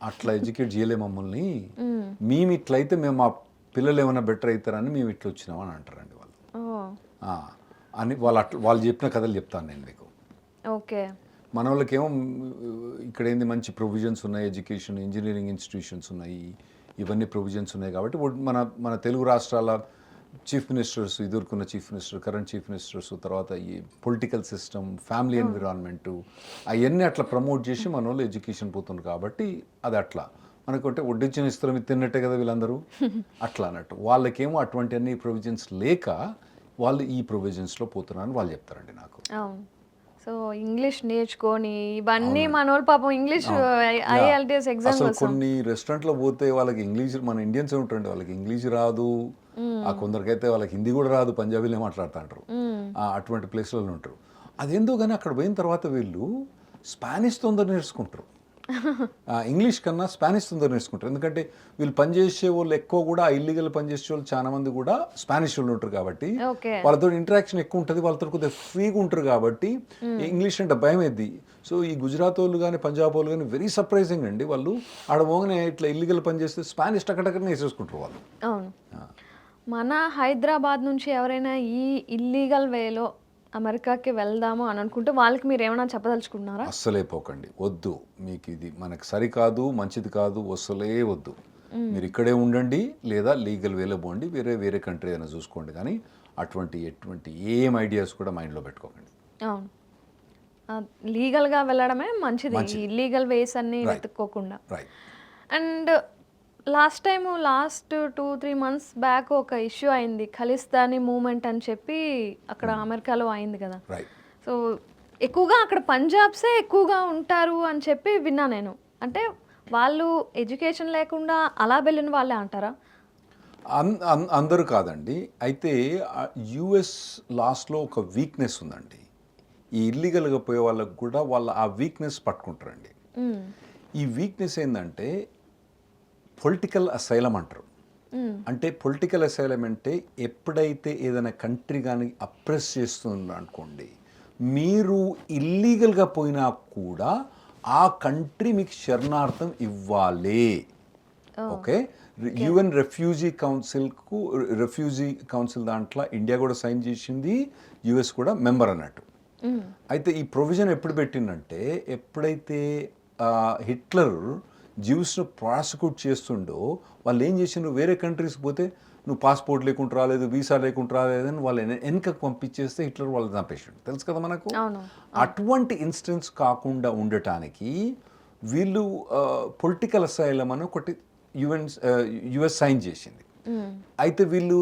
అట్లా ఎడ్యుకేట్ చేయలే మమ్మల్ని, మేము ఇట్లయితే మేము మా పిల్లలు ఏమైనా బెటర్ అవుతారని మేము ఇట్లా వచ్చినామని అంటారండి వాళ్ళు. అని వాళ్ళు చెప్పిన కథలు చెప్తాను నేను మీకు. ఓకే. మన వాళ్ళకేమో ఇక్కడ ఏంది మంచి ప్రొవిజన్స్ ఉన్నాయి, ఎడ్యుకేషన్, ఇంజనీరింగ్ ఇన్స్టిట్యూషన్స్ ఉన్నాయి, ఇవన్నీ ప్రొవిజన్స్ ఉన్నాయి కాబట్టి మన మన తెలుగు రాష్ట్రాల చీఫ్ మినిస్టర్స్, ఇదివరకున్న chief minister, current chief ministers, తర్వాత ఈ పొలిటికల్ సిస్టమ్, ఫ్యామిలీ ఎన్విరాన్మెంటు అవన్నీ అట్లా ప్రమోట్ చేసి మన వాళ్ళు ఎడ్యుకేషన్ పోతున్నారు కాబట్టి అది అట్లా మనకుంటే వడ్డించిన ఇస్తరం తిన్నట్టే కదా వీళ్ళందరూ అట్లా అన్నట్టు. వాళ్ళకేమో అటువంటి అన్ని ప్రొవిజన్స్ లేక వాళ్ళు ఈ ప్రొవిజన్స్లో పోతున్నారని వాళ్ళు చెప్తారండి నాకు. అవును. సో ఇంగ్లీష్ నేర్చుకొని ఇవన్నీ మనోళ్ళు పాపం ఇంగ్లీష్ ఐఎల్టీఎస్ ఎగ్జామ్ అసలు కోసం కొన్ని రెస్టారెంట్లో పోతే వాళ్ళకి ఇంగ్లీష్, మన ఇండియన్స్ ఉంటారండి, వాళ్ళకి ఇంగ్లీష్ రాదు, ఆ కొందరికైతే వాళ్ళకి హిందీ కూడా రాదు, పంజాబీలో మాట్లాడుతుంటారు, అటువంటి ప్లేస్లలో ఉంటారు. అదేందో కానీ అక్కడ పోయిన తర్వాత వీళ్ళు స్పానిష్ తొందర నేర్చుకుంటారు, ఇంగ్లీష్ కన్నా స్పానిష్ తొందర నేర్చుకుంటారు. ఎందుకంటే వీళ్ళు పనిచేసే వాళ్ళు ఎక్కువ కూడా ఇల్లీగల్ పనిచేసే వాళ్ళు చాలా మంది కూడా స్పానిష్ వాళ్ళు ఉంటారు కాబట్టి వాళ్ళతో ఇంటరాక్షన్ ఎక్కువ ఉంటుంది, వాళ్ళతో కొద్దిగా ఫ్రీగా ఉంటారు కాబట్టి ఇంగ్లీష్ అంటే భయం అయింది. సో ఈ గుజరాత్ వాళ్ళు కానీ పంజాబ్ వాళ్ళు కానీ వెరీ సర్ప్రైజింగ్ అండి, వాళ్ళు ఆడ పోగానే ఇట్లా ఇల్లీగల్ పని చేస్తే స్పానిష్ టక్కటక్కనే వేసేసుకుంటారు వాళ్ళు. అవును. మన హైదరాబాద్ నుంచి ఎవరైనా ఈ ఇల్లీగల్ వేలో అమెరికాకి వెళ్దాము అని అనుకుంటే వాళ్ళకి మీరు ఏమైనా చెప్పదలుచుకుంటున్నారా? అస్సలే పోకండి, వద్దు, మీకు ఇది మనకు సరికాదు, మంచిది కాదు, అస్సలే వద్దు. మీరు ఇక్కడే ఉండండి లేదా లీగల్ వేలో పోండి, వేరే కంట్రీ అయినా చూసుకోండి, కానీ ఎటువంటి ఏం ఐడియాస్ కూడా మైండ్లో పెట్టుకోకండి. అవును, లీగల్గా వెళ్ళడమే మంచిది, ఇల్లీగల్ వేస్ అన్ని వెతుక్కోకుండా. అండ్ లాస్ట్ 2-3 months బ్యాక్ ఒక ఇష్యూ అయింది, ఖలిస్తానీ మూమెంట్ అని చెప్పి అక్కడ అమెరికాలో అయింది కదా. సో ఎక్కువగా అక్కడ పంజాబ్సే ఎక్కువగా ఉంటారు అని చెప్పి విన్నా నేను. అంటే వాళ్ళు ఎడ్యుకేషన్ లేకుండా అలా వెళ్ళిన వాళ్ళే అంటారా? అందరూ కాదండి. అయితే యుఎస్ లాస్ట్లో ఒక వీక్నెస్ ఉందండి, ఈ ఇల్లీగల్గా పోయే వాళ్ళకు కూడా వాళ్ళ ఆ వీక్నెస్ పట్టుకుంటారండి. ఈ వీక్నెస్ ఏంటంటే పొలిటికల్ అసైలం అంటారు. అంటే పొలిటికల్ అసైలం అంటే ఎప్పుడైతే ఏదైనా కంట్రీ కానీ అప్రెస్ చేస్తుంది అనుకోండి, మీరు ఇల్లీగల్గా పోయినా కూడా ఆ కంట్రీ మీకు శరణార్థం ఇవ్వాలి. ఓకే, యుఎన్ రెఫ్యూజీ కౌన్సిల్ దాంట్లో ఇండియా కూడా సైన్ చేసింది, యుఎస్ కూడా మెంబర్ అన్నట్టు. అయితే ఈ ప్రొవిజన్ ఎప్పుడు పెట్టిందంటే ఎప్పుడైతే హిట్లర్ జ్యూస్ను ప్రాసిక్యూట్ చేస్తుండో వాళ్ళు ఏం చేసిండ్రు, వేరే కంట్రీస్కి పోతే నువ్వు పాస్పోర్ట్ లేకుండా రాలేదు, వీసా లేకుండా రాలేదని వాళ్ళు వెనకకు పంపించేస్తే హిట్లర్ వాళ్ళు చంపేసాడు, తెలుసు కదా మనకు. అటువంటి ఇన్సిడెంట్స్ కాకుండా ఉండటానికి వీళ్ళు పొలిటికల్ అసైలం అని ఒకటి యుఎస్ సైన్ చేసింది. అయితే వీళ్ళు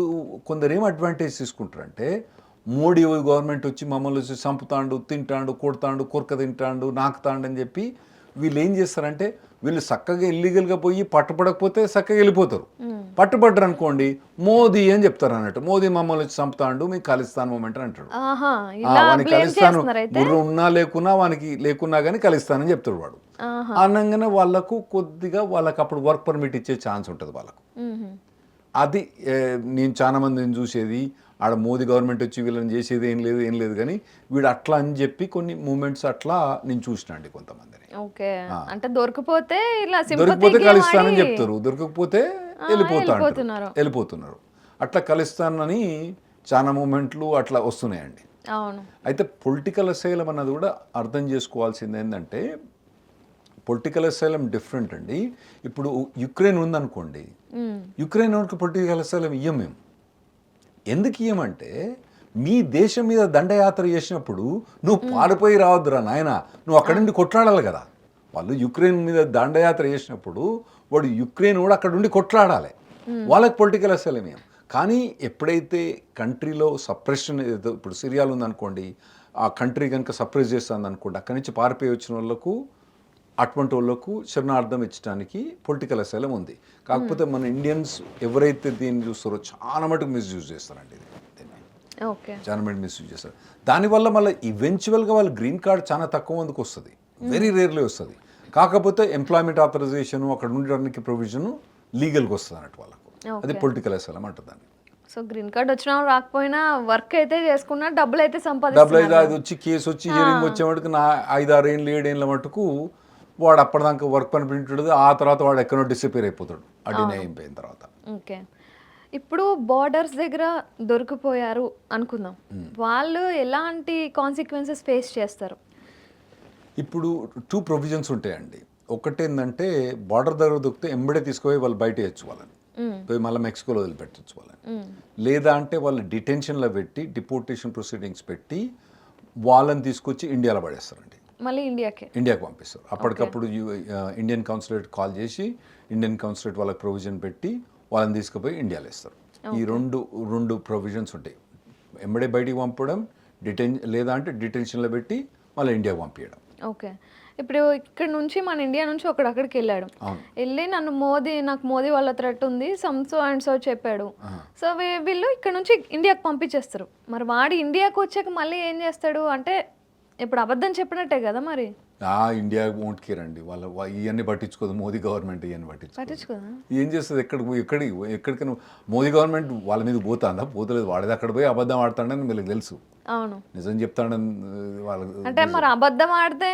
కొందరేం అడ్వాంటేజ్ తీసుకుంటారంటే, మోడీ గవర్నమెంట్ వచ్చి మమ్మల్ని వచ్చి చంపుతాండు, తింటాండు, కొడతాండు, కొరక తింటాండు, నాకుతాండు అని చెప్పి వీళ్ళు ఏం చేస్తారంటే, వీళ్ళు చక్కగా ఇల్లీగల్గా పోయి పట్టుపడకపోతే చక్కగా వెళ్ళిపోతారు, పట్టుబడ్డరు అనుకోండి మోదీ అని చెప్తారు అన్నట్టు, మోదీ మమ్మల్ని వచ్చి చంపుతాండు, మీకు ఖలిస్తాన్ మూమెంట్ అని అంటాడు. వానికి ఖలిస్తాను బుర్ర ఉన్నా లేకున్నా కానీ ఖలిస్తానని చెప్తాడు వాడు. అనగానే వాళ్ళకు కొద్దిగా వాళ్ళకి అప్పుడు వర్క్ పర్మిట్ ఇచ్చే ఛాన్స్ ఉంటుంది వాళ్ళకు. అది నేను చాలా మందిని చూసేది, ఆడ మోదీ గవర్నమెంట్ వచ్చి వీళ్ళని చేసేది ఏం లేదు కానీ వీడు అట్లా అని చెప్పి కొన్ని మూమెంట్స్ అట్లా నేను చూసిన అండి కొంతమందిని. అంటే దొరికిపోతే కలుస్తానని చెప్తారు, దొరకకపోతే వెళ్ళిపోతున్నారు, అట్లా కలుస్తానని చాలా మూమెంట్లు అట్లా వస్తున్నాయండి. అయితే పొలిటికల్ అసైలం అన్నది కూడా అర్థం చేసుకోవాల్సింది ఏంటంటే, పొలిటికల్ అసైలం డిఫరెంట్ అండి. ఇప్పుడు యుక్రెయిన్ ఉందనుకోండి, యుక్రెయిన్ వాళ్ళకి పొలిటికల్ అసైలం ఇయ్యం మేము. ఎందుకు ఇయ్యమంటే, మీ దేశం మీద దండయాత్ర చేసినప్పుడు నువ్వు పారిపోయి రావద్దురా నాయన, నువ్వు అక్కడి నుండి కొట్లాడాలి కదా. వాళ్ళు యుక్రెయిన్ మీద దండయాత్ర చేసినప్పుడు వాడు యుక్రెయిన్ కూడా అక్కడ నుండి కొట్లాడాలి, వాళ్ళకి పొలిటికల్ అసైలం ఇయ్యం. కానీ ఎప్పుడైతే కంట్రీలో సప్రెషన్, ఇప్పుడు సిరియాలో ఉందనుకోండి, ఆ కంట్రీ కనుక సప్రెస్ చేస్తుంది అనుకోండి, అక్కడి నుంచి పారిపోయి వచ్చిన వాళ్ళకు, అటువంటి వాళ్ళకు శరణార్థం ఇచ్చడానికి పొలిటికల్ అసైలం ఉంది. కాకపోతే మన ఇండియన్స్ ఎవరైతే దీన్ని చూస్తారో చాలా మటుకు మిస్యూజ్ చేస్తారండి, చాలా మటుకు మిస్యూజ్ చేస్తారు. దానివల్ల మళ్ళీ ఈవెన్చువల్గా వాళ్ళ గ్రీన్ కార్డ్ చాలా తక్కువ మందికి వస్తుంది, వెరీ రేర్లీ వస్తుంది. కాకపోతే ఎంప్లాయ్మెంట్ ఆథరైజేషన్, అక్కడ ఉండడానికి ప్రొవిజన్ లీగల్గా వస్తుంది అన్నట్టు వాళ్ళకు. అది పొలిటికల్ అసైలం అంటుందండి. సో గ్రీన్ కార్డ్ వచ్చినా రాకపోయినా వర్క్ అయితే చేసుకున్నా డబ్బులు అయితే అది వచ్చి కేసు వచ్చి హియరింగ్ వచ్చే మటుకు 5-6 ఏళ్ళు 7 ఏళ్ళ మటుకు వాడు అప్పటిదాకా వర్క్ పర్మిట్ ఉంటుంది, ఆ తర్వాత వాడు ఎక్కడో డిసపియర్ అయిపోతాడు అడినే అయిపోయిన తర్వాత. ఓకే, ఇప్పుడు బార్డర్స్ దగ్గర దొరికిపోయారు అనుకుందాం, వాళ్ళు ఎలాంటి కాన్సిక్వెన్సెస్ ఫేస్ చేస్తారు? ఇప్పుడు 2 ప్రొవిజన్స్ ఉంటాయండి. ఒకటేందంటే బార్డర్ దగ్గర దొరికితే ఎంబడే తీసుకుపోయి వాళ్ళు బయట వేయచ్చు వాళ్ళని, పోయి మళ్ళీ మెక్సికోలో వదిలిపెట్టచ్చు వాళ్ళని. లేదా అంటే వాళ్ళు డిటెన్షన్లో పెట్టి డిపోర్టేషన్ ప్రొసీడింగ్స్ పెట్టి వాళ్ళని తీసుకొచ్చి ఇండియాలో పడేస్తారండి, మళ్ళీ ఇండియాకి పంపిస్తారు. అప్పటికప్పుడు ఇండియన్ కౌన్సిలేట్ కాల్ చేసి ఇండియన్ కౌన్సిలేట్ వాళ్ళకి ప్రొవిజన్ పెట్టి వాళ్ళని తీసుకుపోయి ఇండియాలో వేస్తారు. ఈ రెండు ప్రొవిజన్స్ ఉంటాయి, ఎంబడే బయటికి పంపడం, లేదా అంటే డిటెన్షన్లో పెట్టి మళ్ళీ ఇండియాకి పంపించడం. ఓకే, ఇప్పుడు ఇక్కడ నుంచి మన ఇండియా నుంచి అక్కడికి వెళ్ళాడు, వెళ్ళి నాకు మోదీ వాళ్ళ థ్రెట్ ఉంది సో అండ్ సో చెప్పాడు. సో వీళ్ళు ఇక్కడ నుంచి ఇండియాకి పంపించేస్తారు. మరి వాడు ఇండియాకి వచ్చాక మళ్ళీ ఏం చేస్తాడు అంటే ఇప్పుడు అబద్ధం చెప్పినట్టే కదా మరి. ఇండియా వోంట్ కేర్ అండి, ఇవన్నీ పట్టించుకోదు మోదీ గవర్నమెంట్, ఇవన్నీ పట్టించుకోదు. ఏం చేస్తుంది, ఎక్కడికైనా మోదీ గవర్నమెంట్ వాళ్ళ మీద పోతుందా? పోతలేదు, వాడేది అక్కడ పోయి అబద్ధం ఆడతాడని వీళ్ళకి తెలుసు. అవును, నిజం చెప్తాడని వాళ్ళకి. అంటే మరి అబద్ధం ఆడితే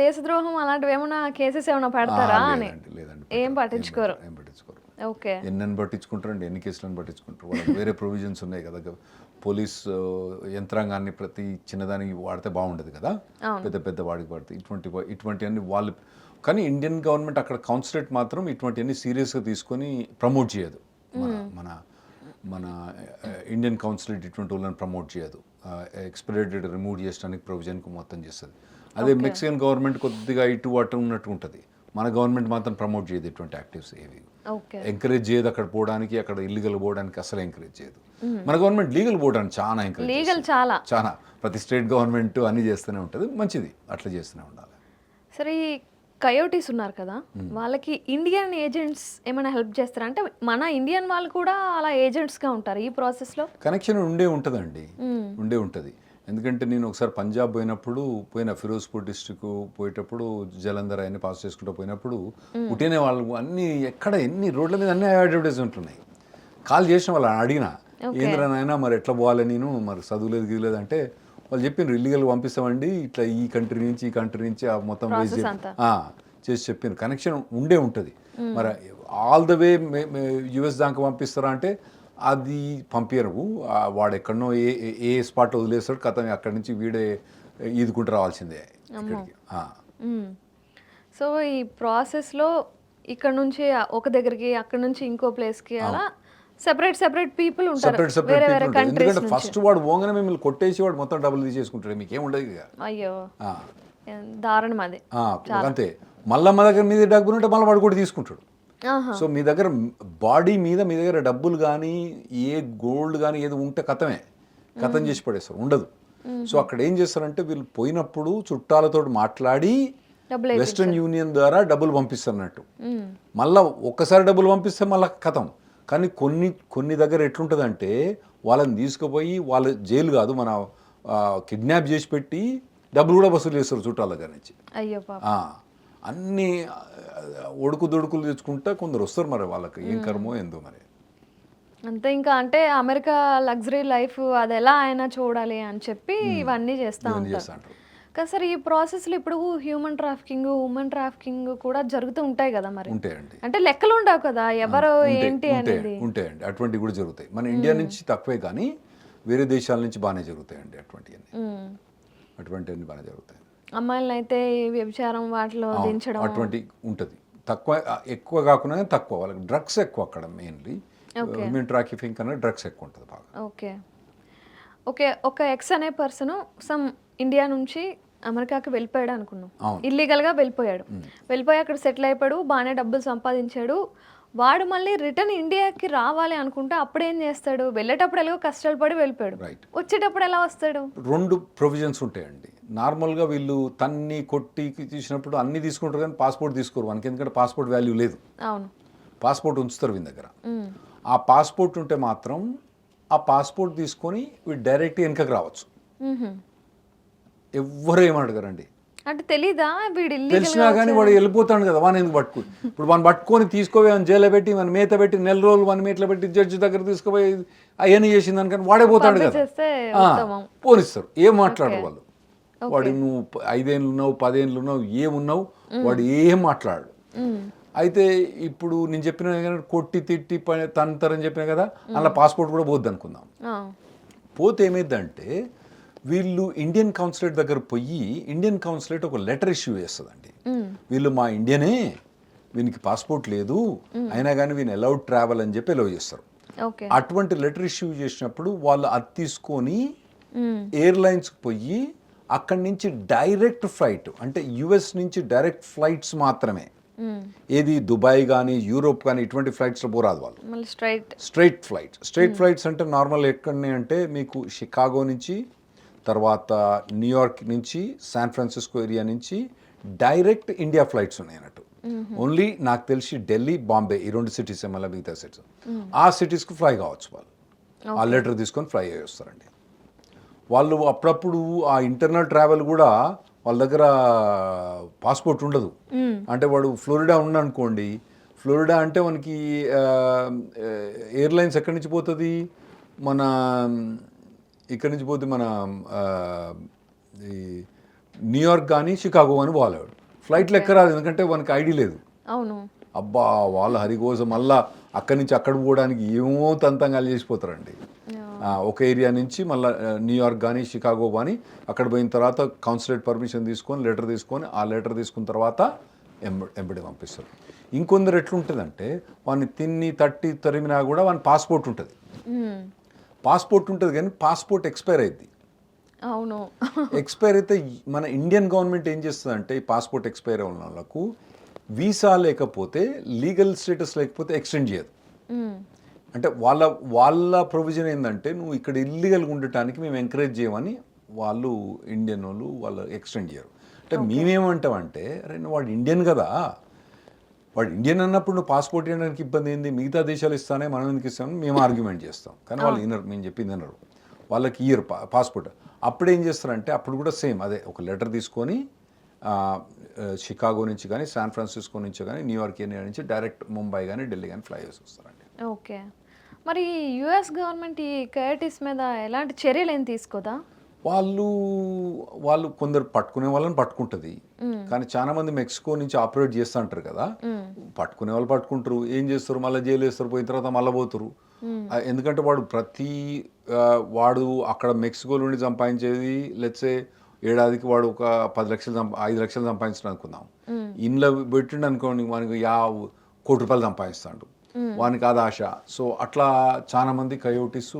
దేశద్రోహం అలాంటివి ఏమైనా కేసెస్ ఏమైనా పెడతారా అని? లేదండి, ఏం పట్టించుకోరు. ఓకే, ఎన్ని పట్టించుకుంటారండి, ఎన్ని కేసులను పట్టించుకుంటారు. వాళ్ళకి వేరే ప్రొవిజన్స్ ఉన్నాయి కదా, పోలీస్ యంత్రాంగాన్ని ప్రతి చిన్నదానికి వాడితే బాగుండదు కదా, పెద్ద పెద్ద వాడికి పడితే ఇటువంటి అన్ని వాళ్ళు. కానీ ఇండియన్ గవర్నమెంట్ అక్కడ కౌన్సిలేట్ మాత్రం ఇటువంటివన్నీ సీరియస్గా తీసుకొని ప్రమోట్ చేయదు. మన ఇండియన్ కౌన్సిలేట్ ఇటువంటి వాళ్ళని ప్రమోట్ చేయదు, ఎక్స్పైరేటెడ్ రిమూవ్ చేయడానికి ప్రొవిజన్కి మొత్తం చేస్తుంది. అదే మెక్సికన్ గవర్నమెంట్ కొద్దిగా ఇటు అటు ఉన్నట్టు ఉంటుంది, మన గవర్నమెంట్ మాత్రం ప్రమోట్ చేయదు ఇటువంటి యాక్టివ్స్ ఏవి, ఎంకరేజ్ చేయదు. అక్కడ పోవడానికి, అక్కడ ఇల్లీగల్ పోవడానికి అసలు ఎంకరేజ్ చేయదు. మన గవర్నమెంట్ లీగల్ పోవడానికి చాలా ఎంకరేజ్, చాలా ప్రతి స్టేట్ గవర్నమెంట్ అన్ని చేస్తూనే ఉంటుంది, మంచిది, అట్లా చేస్తూనే ఉండాలి. సరే, ఈ కయోటీస్ ఉన్నారు కదా, వాళ్ళకి ఇండియన్ ఏజెంట్స్ ఏమైనా హెల్ప్ చేస్తారా? అంటే మన ఇండియన్ వాళ్ళు కూడా అలా ఏజెంట్స్గా ఉంటారు ఈ ప్రాసెస్లో? కనెక్షన్ ఉంటుందండి, ఉంటుంది. ఎందుకంటే నేను ఒకసారి పంజాబ్ పోయిన ఫిరోజ్పూర్ డిస్ట్రిక్ట్ పోయేటప్పుడు జలంధర్ అయినా పాస్ చేసుకుంటూ పోయినప్పుడు పుట్టిన వాళ్ళు అన్ని ఎన్ని రోడ్ల మీద అన్ని అడ్వర్టైజ్మెంట్లు ఉన్నాయి. కాల్ చేసిన వాళ్ళు అడిగినా, ఏంద్రా నాయనా మరి ఎట్లా పోవాలి, నేను మరి చదువులేదు గిలేదు అంటే వాళ్ళు చెప్పినారు, ఇల్లీగల్ పంపిస్తామండి, ఇట్లా ఈ కంట్రీ నుంచి ఆ మొత్తం చేసి చెప్పాను. కనెక్షన్ ఉంటుంది. మరి ఆల్ ద వే యుఎస్ దాకా పంపిస్తారా అంటే అది పంపించరు, వాడు ఎక్కడనో ఏ స్పాట్ వదిలేస్తాడు, కథ అక్కడి నుంచి వీడే ఈదుకుంటూ రావాల్సిందే ఇక్కడికి. సో ఈ ప్రాసెస్లో ఇక్కడ నుంచి ఒక దగ్గరికి, అక్కడ నుంచి ఇంకో ప్లేస్కి అలా సెపరేట్ పీపుల్ ఉంటారు. ఎందుకంటే ఫస్ట్ వాడు ఓంగనే మిమ్మల్ని కొట్టేసి వాడు మొత్తం డబ్బులు తీసేసుకుంటాడు, మీకేం ఉండదు ఇక. అయ్యో, దారుణం అది. అంతే, మళ్ళీ మా దగ్గర మీద డబ్బులు ఉంటే మళ్ళీ వాడు కూడా తీసుకుంటాడు. సో మీ దగ్గర బాడీ మీద మీ దగ్గర డబ్బులు కానీ ఏ గోల్డ్ కానీ ఏది ఉంటే కథం చేసి పడేస్తారు, ఉండదు. సో అక్కడ ఏం చేస్తారంటే వీళ్ళు పోయినప్పుడు చుట్టాలతో మాట్లాడి వెస్ట్రన్ యూనియన్ ద్వారా డబ్బులు పంపిస్తున్నట్టు, మళ్ళీ ఒక్కసారి డబ్బులు పంపిస్తే మళ్ళీ కథం. కానీ కొన్ని దగ్గర ఎట్లుంటుందంటే వాళ్ళని తీసుకుపోయి వాళ్ళ జైలు కాదు, మన కిడ్నాప్ చేసి పెట్టి డబ్బులు కూడా వసూలు చేస్తారు చుట్టాల దగ్గర నుంచి. అన్నీ ఒడుకులు తెచ్చుకుంటా కొందరు వస్తారు, మరి వాళ్ళకి ఏం కర్మో ఏందో మరి. అంతే, ఇంకా అంటే అమెరికా లగ్జరీ లైఫ్ అది ఎలా అయినా చూడాలి అని చెప్పి ఇవన్నీ చేస్తూ ఉంటారు. కానీ సార్, ఈ ప్రాసెస్లో ఇప్పుడు హ్యూమన్ ట్రాఫికింగ్, ఉమెన్ ట్రాఫికింగ్ కూడా జరుగుతూ ఉంటాయి కదా మరి. ఉంటాయండి, అంటే లెక్కలు ఉండవు కదా ఎవరు ఏంటి అనేది. ఉంటాయండి, అటువంటివి కూడా జరుగుతాయి. మన ఇండియా నుంచి తక్కువే కానీ వేరే దేశాల నుంచి బాగానే జరుగుతాయండి అటువంటివన్నీ బాగానే జరుగుతాయి. అమ్మాయిలను అయితే వ్యభిచారం వాటిలో దించడం అటువంటి ఉంటుంది, ఎక్కువ కాకుండా తక్కువ. వాళ్ళకి డ్రగ్స్ ఎక్కువ అక్కడ, మెయిన్లీ ఉమెన్ ట్రాఫికింగ్ కన్నా డ్రగ్స్ ఎక్కువ ఉంటుంది బాగా. ఓకే, ఒక ఎక్స్ అనే పర్సన్ ఇండియా నుంచి అమెరికాకి వెళ్ళిపోయాడు అనుకున్నాం, ఇల్లీగల్గా వెళ్ళిపోయి అక్కడ సెటిల్ అయిపోయాడు, బాగానే డబ్బులు సంపాదించాడు. వాడు మళ్ళీ రిటర్న్ ఇండియాకి రావాలి అనుకుంటే అప్పుడు ఏం చేస్తాడు? వెళ్ళేటప్పుడు ఎలాగో కష్టాలు పడి వెళ్ళిపోయాడు, వచ్చేటప్పుడు ఎలా వస్తాడు? 2 ప్రొవిజన్స్ ఉంటాయండి. నార్మల్గా వీళ్ళు తన్ని కొట్టి తీసినప్పుడు అన్ని తీసుకుంటారు కానీ పాస్పోర్ట్ తీసుకోరు మనకి, ఎందుకంటే పాస్పోర్ట్ వాల్యూ లేదు. అవును, పాస్పోర్ట్ ఉంచుతారు వీని దగ్గర. ఆ పాస్పోర్ట్ ఉంటే మాత్రం ఆ పాస్పోర్ట్ తీసుకొని వీడు డైరెక్ట్ వెనకకి రావచ్చు, ఎవ్వరు ఏమడగారండి. అంటే తెలీదా? తెలిసినా కానీ వాడు వెళ్ళిపోతాడు కదా, వాడిని ఎందుకు పట్టుకుని. ఇప్పుడు వాడిని పట్టుకొని తీసుకోపోయి అని జైల్లో పెట్టి మన మేత పెట్టి 4 రోజులు మన మేతలో పెట్టి జడ్జి దగ్గర తీసుకుపోయి అవన్నీ చేసింది అనుకని వాడే పోతాడు కదా, పోనిస్తారు. ఏం మాట్లాడరు వాళ్ళు. వాడు నువ్వు 5 ఏళ్ళు ఉన్నావు, 10 ఏళ్ళు ఉన్నావు, ఏమున్నావు, వాడు ఏం మాట్లాడు. అయితే ఇప్పుడు నేను చెప్పిన కొట్టి తిట్టి తంతరని చెప్పిన కదా, అలా పాస్పోర్ట్ కూడా పోద్ది అనుకుందాం. పోతే ఏమైందంటే వీళ్ళు ఇండియన్ కాన్సులేట్ దగ్గర పోయి ఇండియన్ కాన్సులేట్ ఒక లెటర్ ఇష్యూ చేస్తుందండి. వీళ్ళు మా ఇండియనే, వీనికి పాస్పోర్ట్ లేదు, అయినా కానీ వీని అలౌడ్ ట్రావెల్ అని చెప్పి అలౌ చేస్తారు. ఓకే. అటువంటి లెటర్ ఇష్యూ చేసినప్పుడు వాళ్ళు అది తీసుకొని ఎయిర్లైన్స్కి పోయి అక్కడి నుంచి డైరెక్ట్ ఫ్లైట్, అంటే యుఎస్ నుంచి డైరెక్ట్ ఫ్లైట్స్ మాత్రమే, ఏది దుబాయ్ కానీ యూరోప్ కానీ ఇటువంటి ఫ్లైట్స్లో పోరాదు వాళ్ళు. మళ్ళీ స్ట్రైట్ ఫ్లైట్స్ అంటే నార్మల్ ఎక్కడనే అంటే మీకు షికాగో నుంచి, తర్వాత న్యూయార్క్ నుంచి, శాన్ ఫ్రాన్సిస్కో ఏరియా నుంచి డైరెక్ట్ ఇండియా ఫ్లైట్స్ ఉన్నాయి అన్నట్టు. ఓన్లీ నాకు తెలిసి ఢిల్లీ, బాంబే ఈ 2 సిటీస్ మళ్ళీ మిగతా సిటీస్, ఆ సిటీస్కి ఫ్లై కావచ్చు వాళ్ళు. ఆ లెటర్ తీసుకొని ఫ్లై అయ్యి వస్తారండి వాళ్ళు. అప్పుడప్పుడు ఆ ఇంటర్నల్ ట్రావెల్ కూడా వాళ్ళ దగ్గర పాస్పోర్ట్ ఉండదు. అంటే వాడు ఫ్లోరిడా ఉండనుకోండి, ఫ్లోరిడా అంటే మనకి ఎయిర్లైన్స్ ఎక్కడి నుంచి పోతుంది, మన ఇక్కడి నుంచి పోతే మన ఈ న్యూయార్క్ కానీ షికాగో అని పోవాలి. ఫ్లైట్లు ఎక్కరాదు, ఎందుకంటే మనకి ఐడి లేదు. అవును. అబ్బా వాళ్ళ హరి కోసం మళ్ళా అక్కడి నుంచి అక్కడ పోవడానికి ఏమో తంతంగాలు చేసిపోతారండి. ఒక ఏరియా నుంచి మళ్ళీ న్యూయార్క్ కానీ షికాగో కానీ అక్కడ పోయిన తర్వాత కాన్సులేట్ పర్మిషన్ తీసుకొని లెటర్ తీసుకొని ఆ లెటర్ తీసుకున్న తర్వాత ఎంబడి పంపిస్తారు. ఇంకొందరు ఎట్లుంటుందంటే వాడిని తిన్ని తట్టి తరిమినా కూడా వాని పాస్పోర్ట్ ఉంటుంది. పాస్పోర్ట్ ఉంటుంది కానీ పాస్పోర్ట్ ఎక్స్పైర్ అయింది. అవును. ఎక్స్పైర్ అయితే మన ఇండియన్ గవర్నమెంట్ ఏం చేస్తుందంటే ఈ పాస్పోర్ట్ ఎక్స్పైర్ అయిన వాళ్ళకు వీసా లేకపోతే, లీగల్ స్టేటస్ లేకపోతే ఎక్స్టెండ్ చేయదు. అంటే వాళ్ళ ప్రొవిజన్ ఏంటంటే నువ్వు ఇక్కడ ఇల్లీగల్గా ఉండటానికి మేము ఎంకరేజ్ చేయమని వాళ్ళు ఇండియన్ వాళ్ళు ఎక్స్టెండ్ చేయరు. అంటే మేమేమంటామంటే అరే నువ్వు వాడు ఇండియన్ కదా, వాడు ఇండియన్ అన్నప్పుడు నువ్వు పాస్పోర్ట్ ఇవ్వడానికి ఇబ్బంది ఏంది, మిగతా దేశాలు ఇస్తానే మనం ఎందుకు ఇస్తామని మేము ఆర్గ్యుమెంట్ చేస్తాం. కానీ వాళ్ళు వినరు, మేము చెప్పింది వినరు. వాళ్ళకి ఇయర్ పాస్పోర్ట్. అప్పుడు ఏం చేస్తారంటే అప్పుడు కూడా సేమ్ అదే ఒక లెటర్ తీసుకొని షికాగో నుంచి కానీ, శాన్ ఫ్రాన్సిస్కో నుంచి కానీ, న్యూయార్క్ ఏరియా నుంచి డైరెక్ట్ ముంబై కానీ, ఢిల్లీ కానీ ఫ్లై చేసి వస్తారండి. ఓకే. మరి యుఎస్ గవర్నమెంట్ ఈ కయటిస్ మీద ఎలాంటి చర్యలు ఏం తీసుకోదా? వాళ్ళు కొందరు పట్టుకునే వాళ్ళని పట్టుకుంటుంది, కానీ చాలా మంది మెక్సికో నుంచి ఆపరేట్ చేస్తూ ఉంటారు కదా, పట్టుకునే వాళ్ళు పట్టుకుంటారు, ఏం చేస్తారు మళ్ళీ జైలు వేస్తారు, పోయిన తర్వాత మళ్ళీ పోతారు. ఎందుకంటే వాడు అక్కడ మెక్సికో నుండి సంపాదించేది లెట్సే ఏడాదికి వాడు ఒక 10 లక్షలు 5 లక్షలు సంపాదించడం అనుకుందాం. ఇంట్లో పెట్టిండు అనుకోండి మనకి 50 కోటి రూపాయలు సంపాదిస్తాడు, వానికి అది ఆశ. సో అట్లా చాలా మంది కయోటిస్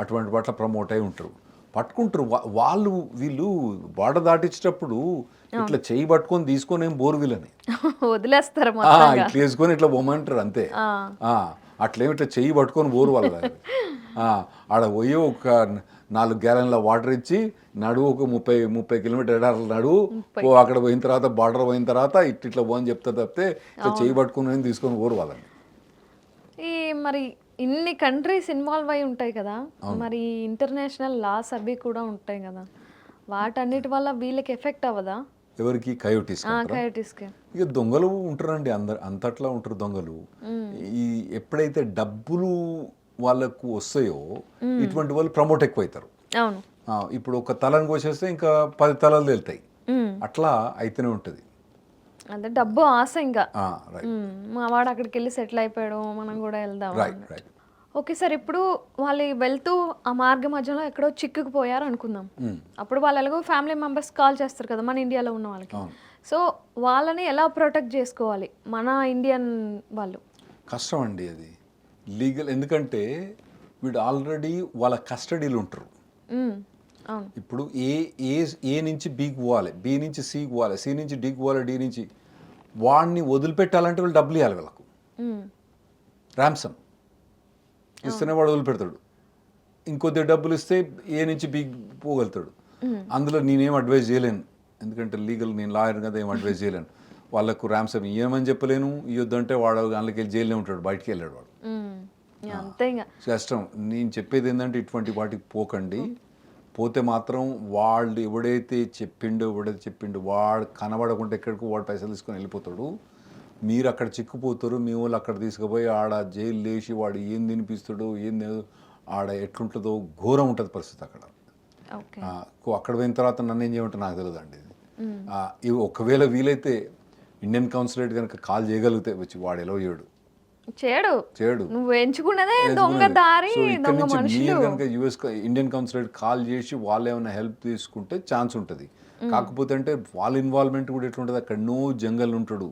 అటువంటి వాటిలో ప్రమోట్ అయి ఉంటారు, పట్టుకుంటారు. వీళ్ళు బార్డర్ దాటించేటప్పుడు ఇట్లా చేయి పట్టుకొని తీసుకొని ఏం బోరు వీళ్ళని వదిలేస్తారు, ఇట్లా వేసుకొని ఇట్లా బొమ్మంటారు అంతే. అట్లేమి ఇట్లా చెయ్యి పట్టుకొని బోరు వాళ్ళ ఆడ పోయి ఒక 4 గ్యాలన్ల వాటర్ ఇచ్చి నడువు ఒక 30 కిలోమీటర్ నడువు అక్కడ పోయిన తర్వాత బార్డర్ పోయిన తర్వాత ఇట్లా పోని చెప్తారు తప్పితే ఇట్లా చెయ్యి పట్టుకుని తీసుకొని పోరు వాళ్ళని. ఈ మరి ఇన్ని కంట్రీస్ ఇన్వాల్వ్ అయి ఉంటాయి కదా, మరి ఇంటర్నేషనల్ లాస్ అవి కూడా ఉంటాయి కదా, వాటన్నిటి వల్ల వీళ్ళకి ఎఫెక్ట్ అవ్వదా? ఎవరికి? కయోటిస్కి. ఇక దొంగలు ఉంటారండి, అంతట్లా ఉంటారు దొంగలు. ఎప్పుడైతే డబ్బులు వాళ్ళకు వస్తాయో ఇటువంటి వాళ్ళు ప్రమోట్ ఎక్కువ అవుతారు. అవును. ఇప్పుడు ఒక తలను కోసేస్తే ఇంకా 10 తలలు వెళ్తాయి, అట్లా అయితేనే ఉంటుంది. అంటే డబ్బు ఆశ, ఇంకా మా వాడు అక్కడికి వెళ్ళి సెటిల్ అయిపోయాడు, మనం కూడా వెళ్దాం. ఓకే సార్, ఇప్పుడు వాళ్ళు వెళ్తూ ఆ మార్గ మధ్యలో ఎక్కడో చిక్కుకుపోయారు అనుకుందాం. అప్పుడు వాళ్ళు ఎలాగో ఫ్యామిలీ మెంబర్స్ కాల్ చేస్తారు కదా మన ఇండియాలో ఉన్న వాళ్ళకి. సో వాళ్ళని ఎలా ప్రొటెక్ట్ చేసుకోవాలి మన ఇండియన్ వాళ్ళు? కష్టం అండి అది లీగల్, ఎందుకంటే వీడు ఆల్రెడీ వాళ్ళ కస్టడీలు ఉంటారు. ఇప్పుడు ఏ నుంచి బీకి పోవాలి, బి నుంచి సికి పోవాలి, సి నుంచి డీకి పోవాలి, డి నుంచి వాడిని వదిలిపెట్టాలంటే వీళ్ళు డబ్బులు ఇవ్వాలి వీళ్ళకు. ర్యామ్సమ్ ఇస్తేనే వాడు వదిలిపెడతాడు, ఇంకొద్ది డబ్బులు ఇస్తే ఏ నుంచి బీకి పోగలుగుతాడు. అందులో నేనేం అడ్వైజ్ చేయలేను, ఎందుకంటే లీగల్ నేను లాయర్ కదా, ఏం అడ్వైజ్ చేయలేను. వాళ్ళకు ర్యామ్సమ్ ఇవ్వమని చెప్పలేను, ఇవ్వద్దంటే వాడు అందులోకి వెళ్ళి జైల్లో ఉంటాడు, బయటికి వెళ్ళాడు వాడు. కష్టం. నేను చెప్పేది ఏంటంటే ఇటువంటి వాటికి పోకండి. పోతే మాత్రం వాళ్ళు ఎవడైతే చెప్పిండో వాడు కనబడకుండా ఎక్కడికో వాడు పైసలు తీసుకొని వెళ్ళిపోతాడు, మీరు అక్కడ చిక్కుపోతారు. మీ వాళ్ళు అక్కడ తీసుకుపోయి ఆడ జైలు లేచి వాడు ఏం తినిపిస్తాడో ఆడ ఎట్లుంటుందో ఘోరం ఉంటుంది పరిస్థితి అక్కడ. అక్కడ పోయిన తర్వాత నన్ను ఏం చేయమంటే నాకు తెలియదు అండి. ఇవి ఒకవేళ వీలైతే ఇండియన్ కాన్సులేట్ కనుక కాల్ చేయగలిగితే వచ్చి వాడు ఎలా చేయడు, చేయడు చేయడు. నువ్వు ఎంచుకున్నదే దొంగ దారి సో ఇక్కడ దొంగ నుంచి మనుషులు మీరు కనుక యుఎస్ ఇండియన్ కాన్సులేట్ కాల్ చేసి వాళ్ళు ఏమైనా హెల్ప్ తీసుకుంటే ఛాన్స్ ఉంటుంది. కాకపోతే అంటే వాళ్ళ ఇన్వాల్వ్మెంట్ కూడా ఎట్లుంటుంది, అక్కడ నో జంగల్ ఉంటాడు,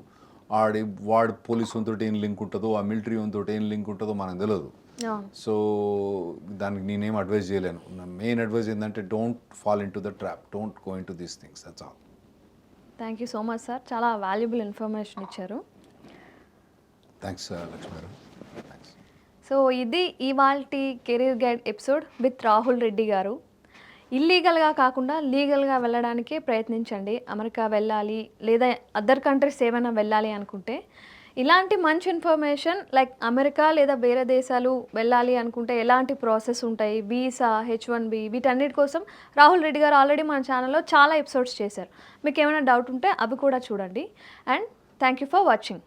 వాడు పోలీస్ తోటి ఏం లింక్ ఉంటుందో, ఆ మిలిటరీ తోటి ఏం లింక్ ఉంటుందో మనకు తెలియదు. సో దానికి నేనేం అడ్వైజ్ చేయలేను. నా మెయిన్ అడ్వైజ్ ఏంటంటే don't fall in to the trap, don't go in to these things, that's all. Thank you so much sir, చాలా వాల్యుబుల్ ఇన్ఫర్మేషన్ ఇచ్చారు. థ్యాంక్స్ లక్ష్మి గారు, థ్యాంక్స్. సో ఇది ఇవాల్టి career guide episode with Rahul Reddy గారు. ఇల్లీగల్గా కాకుండా లీగల్గా వెళ్ళడానికే ప్రయత్నించండి. అమెరికా వెళ్ళాలి లేదా అదర్ కంట్రీస్ ఏమైనా వెళ్ళాలి అనుకుంటే ఇలాంటి మంచి ఇన్ఫర్మేషన్ లైక్ అమెరికా లేదా వేరే దేశాలు వెళ్ళాలి అనుకుంటే ఎలాంటి ప్రాసెస్ ఉంటాయి, వీసా, H1B, వీటన్నిటి కోసం రాహుల్ రెడ్డి గారు ఆల్రెడీ మన ఛానల్లో చాలా ఎపిసోడ్స్ చేశారు. మీకు ఏమైనా డౌట్ ఉంటే అవి కూడా చూడండి. And thank you for watching.